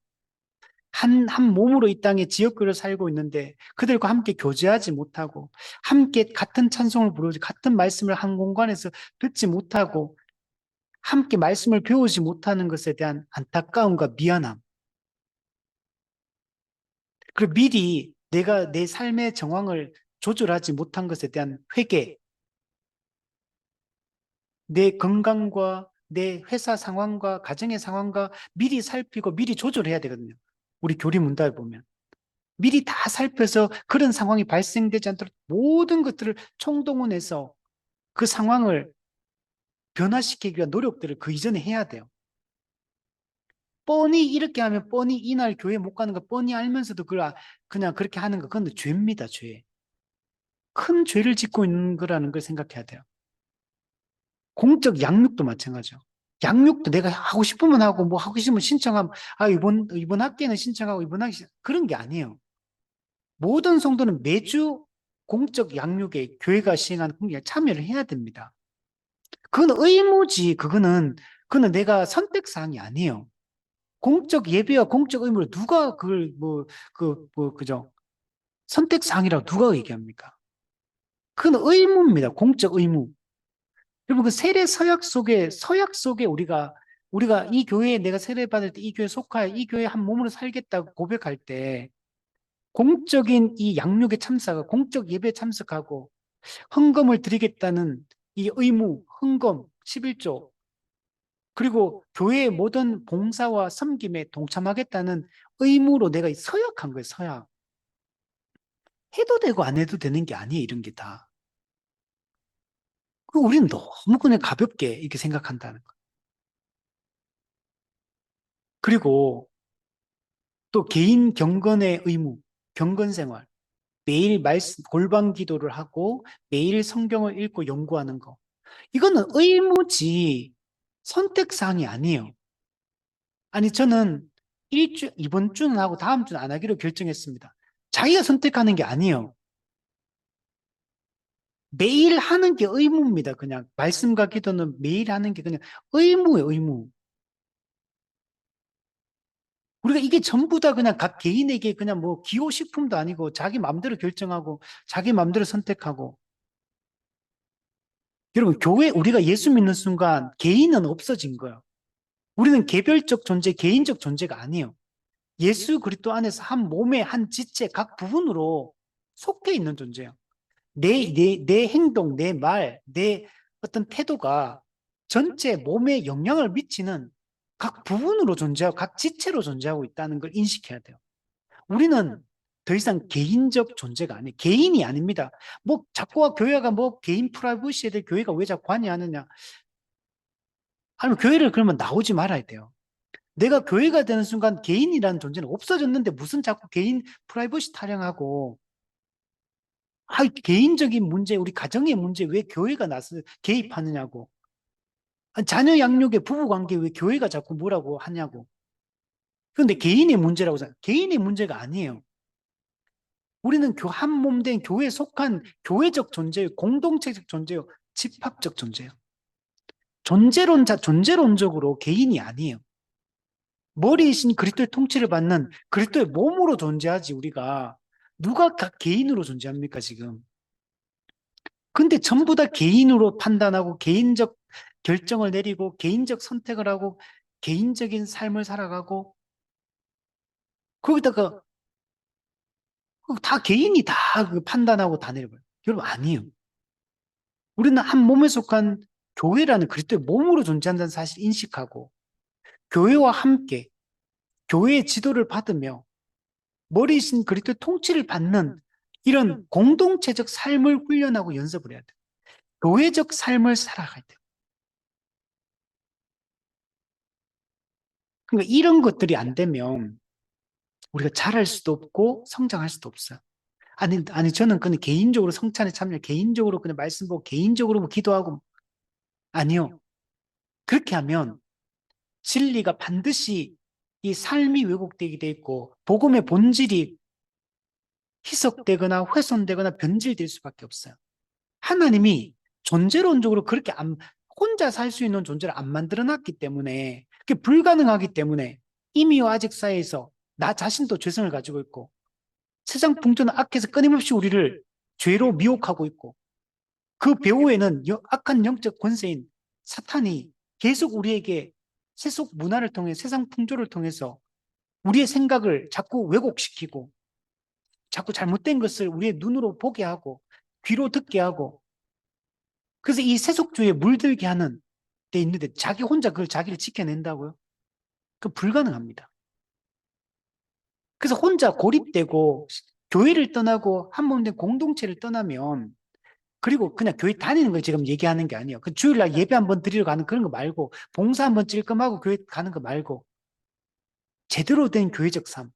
한 몸으로 이 땅에 지역구를 살고 있는데 그들과 함께 교제하지 못하고 함께 같은 찬송을 부르지 같은 말씀을 한 공간에서 듣지 못하고 함께 말씀을 배우지 못하는 것에 대한 안타까움과 미안함. 그리고 미리 내가 내 삶의 정황을 조절하지 못한 것에 대한 회개, 내 건강과 내 회사 상황과 가정의 상황과 미리 살피고 미리 조절해야 되거든요. 우리 교리 문답에 보면. 미리 다 살펴서 그런 상황이 발생되지 않도록 모든 것들을 총동원해서 그 상황을 변화시키기 위한 노력들을 그 이전에 해야 돼요. 뻔히 이렇게 하면 뻔히 이날 교회 못 가는 거 뻔히 알면서도 그냥 그렇게 하는 거 그건 죄입니다, 죄. 큰 죄를 짓고 있는 거라는 걸 생각해야 돼요. 공적 양육도 마찬가지죠. 양육도 내가 하고 싶으면 하고 뭐 하고 싶으면 신청하면 이번 학기에는 신청하고 이번 학기 그런 게 아니에요. 모든 성도는 매주 공적 양육에 교회가 시행하는 공약에 참여를 해야 됩니다. 그건 의무지. 그거는 내가 선택 사항이 아니에요. 공적 예배와 공적 의무를 누가 그걸 그죠? 선택 사항이라고 누가 얘기합니까? 그건 의무입니다. 공적 의무. 여러분, 그 세례 서약 속에 우리가 이 교회에 내가 세례 받을 때 이 교회 속하여 이 교회 한 몸으로 살겠다고 고백할 때 공적인 이 양육에 참석하고 공적 예배에 참석하고 헌금을 드리겠다는 이 의무, 헌금, 11조, 그리고 교회의 모든 봉사와 섬김에 동참하겠다는 의무로 내가 서약한 거예요, 서약. 해도 되고 안 해도 되는 게 아니에요, 이런 게 다. 그 우리는 너무 그냥 가볍게 이렇게 생각한다는 거. 그리고 또 개인 경건의 의무, 경건 생활. 매일 말씀, 골방 기도를 하고 매일 성경을 읽고 연구하는 거. 이거는 의무지 선택사항이 아니에요. 아니, 저는 이번 주는 하고 다음 주는 안 하기로 결정했습니다. 자기가 선택하는 게 아니에요. 매일 하는 게 의무입니다. 그냥 말씀과 기도는 매일 하는 게 그냥 의무예요, 의무. 우리가 이게 전부 다 그냥 각 개인에게 그냥 뭐 기호식품도 아니고 자기 마음대로 결정하고 자기 마음대로 선택하고. 여러분, 우리가 예수 믿는 순간 개인은 없어진 거예요. 우리는 개별적 존재, 개인적 존재가 아니에요. 예수 그리스도 안에서 한 몸의 한 지체, 각 부분으로 속해 있는 존재예요. 내 행동, 내 말, 내 어떤 태도가 전체 몸에 영향을 미치는 각 부분으로 존재하고 각 지체로 존재하고 있다는 걸 인식해야 돼요. 우리는 더 이상 개인적 존재가 아니에요. 개인이 아닙니다. 뭐 자꾸와 교회가 뭐 개인 프라이버시에 대해 교회가 왜 자꾸 관여하느냐. 아니면 교회를 그러면 나오지 말아야 돼요. 내가 교회가 되는 순간 개인이라는 존재는 없어졌는데 무슨 자꾸 개인 프라이버시 타령하고 개인적인 문제, 우리 가정의 문제 왜 교회가 나서 개입하느냐고. 아니, 자녀 양육의 부부 관계 왜 교회가 자꾸 뭐라고 하냐고. 그런데 개인의 문제라고 생각. 개인의 문제가 아니에요. 우리는 한 몸 된 교회에 속한 교회적 존재요, 공동체적 존재요, 집합적 존재요. 존재론적으로 개인이 아니에요. 머리이신 그리스도의 통치를 받는 그리스도의 몸으로 존재하지 우리가 누가 각 개인으로 존재합니까 지금? 근데 전부 다 개인으로 판단하고 개인적 결정을 내리고 개인적 선택을 하고 개인적인 삶을 살아가고 거기다가 다 개인이 다 그 판단하고 다 내려버려요. 여러분 아니에요. 우리는 한 몸에 속한 교회라는 그리스도의 몸으로 존재한다는 사실 인식하고 교회와 함께 교회의 지도를 받으며 머리이신 그리스도의 통치를 받는 이런 공동체적 삶을 훈련하고 연습을 해야 돼요. 교회적 삶을 살아가야 돼요. 그러니까 이런 것들이 안 되면 우리가 잘할 수도 없고 성장할 수도 없어요. 아니, 저는 그냥 개인적으로 성찬에 참여, 개인적으로 그냥 말씀 보고, 개인적으로 뭐 기도하고, 아니요. 그렇게 하면 진리가 반드시 이 삶이 왜곡되게 돼 있고, 복음의 본질이 희석되거나 훼손되거나 변질될 수밖에 없어요. 하나님이 존재론적으로 그렇게 혼자 살 수 있는 존재를 안 만들어 놨기 때문에, 그게 불가능하기 때문에 이미 아직 사회에서 나 자신도 죄성을 가지고 있고 세상 풍조는 악해서 끊임없이 우리를 죄로 미혹하고 있고 그 배후에는 악한 영적 권세인 사탄이 계속 우리에게 세속 문화를 통해 세상 풍조를 통해서 우리의 생각을 자꾸 왜곡시키고 자꾸 잘못된 것을 우리의 눈으로 보게 하고 귀로 듣게 하고 그래서 이 세속주의에 물들게 하는 데 있는데 자기 혼자 그걸 자기를 지켜낸다고요? 그 불가능합니다. 그래서 혼자 고립되고 교회를 떠나고 한 몸 된 공동체를 떠나면 그리고 그냥 교회 다니는 걸 지금 얘기하는 게 아니에요. 그 주일날 예배 한번 드리러 가는 그런 거 말고 봉사 한번 찔끔하고 교회 가는 거 말고 제대로 된 교회적 삶,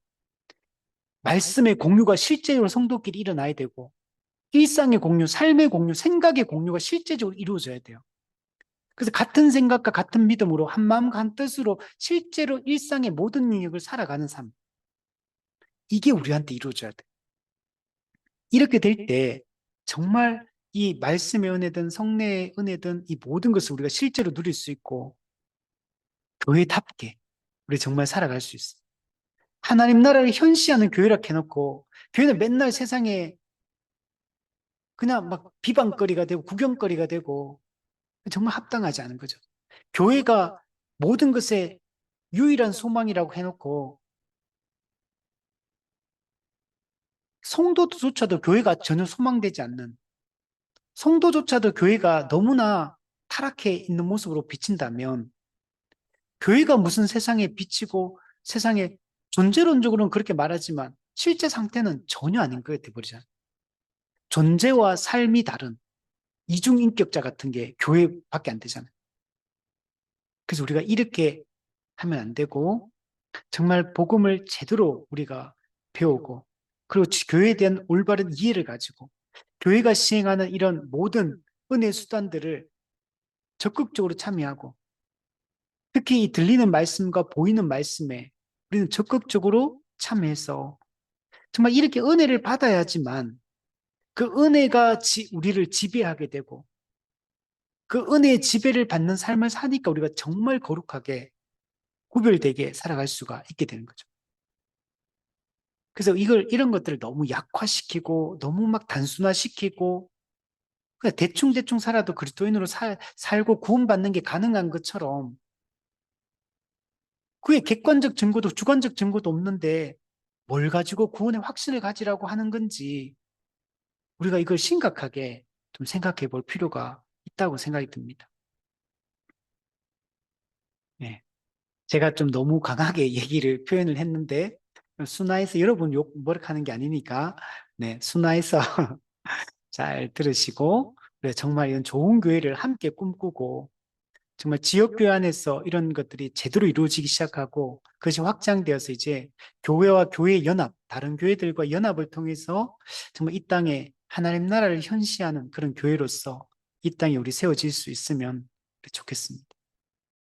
말씀의 공유가 실제로 성도끼리 일어나야 되고 일상의 공유, 삶의 공유, 생각의 공유가 실제적으로 이루어져야 돼요. 그래서 같은 생각과 같은 믿음으로 한 마음과 한 뜻으로 실제로 일상의 모든 영역을 살아가는 삶. 이게 우리한테 이루어져야 돼. 이렇게 될 때 정말 이 말씀의 은혜든 성례의 은혜든 이 모든 것을 우리가 실제로 누릴 수 있고 교회답게 우리 정말 살아갈 수 있어. 하나님 나라를 현시하는 교회라 해놓고 교회는 맨날 세상에 그냥 막 비방거리가 되고 구경거리가 되고 정말 합당하지 않은 거죠. 교회가 모든 것의 유일한 소망이라고 해놓고 성도조차도 교회가 전혀 소망되지 않는 성도조차도 교회가 너무나 타락해 있는 모습으로 비친다면 교회가 무슨 세상에 비치고 세상에 존재론적으로는 그렇게 말하지만 실제 상태는 전혀 아닌 것 같아 버리잖아요. 존재와 삶이 다른 이중인격자 같은 게 교회밖에 안 되잖아요. 그래서 우리가 이렇게 하면 안 되고 정말 복음을 제대로 우리가 배우고 그리고 교회에 대한 올바른 이해를 가지고 교회가 시행하는 이런 모든 은혜 수단들을 적극적으로 참여하고 특히 이 들리는 말씀과 보이는 말씀에 우리는 적극적으로 참여해서 정말 이렇게 은혜를 받아야지만 그 은혜가 우리를 지배하게 되고 그 은혜의 지배를 받는 삶을 사니까 우리가 정말 거룩하게 구별되게 살아갈 수가 있게 되는 거죠. 그래서 이런 것들을 너무 약화시키고 너무 막 단순화시키고 그냥 대충대충 살아도 그리스도인으로 살고 구원받는 게 가능한 것처럼 그의 객관적 증거도 주관적 증거도 없는데 뭘 가지고 구원의 확신을 가지라고 하는 건지 우리가 이걸 심각하게 좀 생각해 볼 필요가 있다고 생각이 듭니다. 네. 제가 좀 너무 강하게 얘기를 표현을 했는데 순화해서 여러분 욕 뭐라하는 게 아니니까 네, 순화해서 잘 들으시고 그래 정말 이런 좋은 교회를 함께 꿈꾸고 정말 지역교회 안에서 이런 것들이 제대로 이루어지기 시작하고 그것이 확장되어서 이제 교회와 교회 연합, 다른 교회들과 연합을 통해서 정말 이 땅에 하나님 나라를 현시하는 그런 교회로서 이 땅에 우리 세워질 수 있으면 좋겠습니다.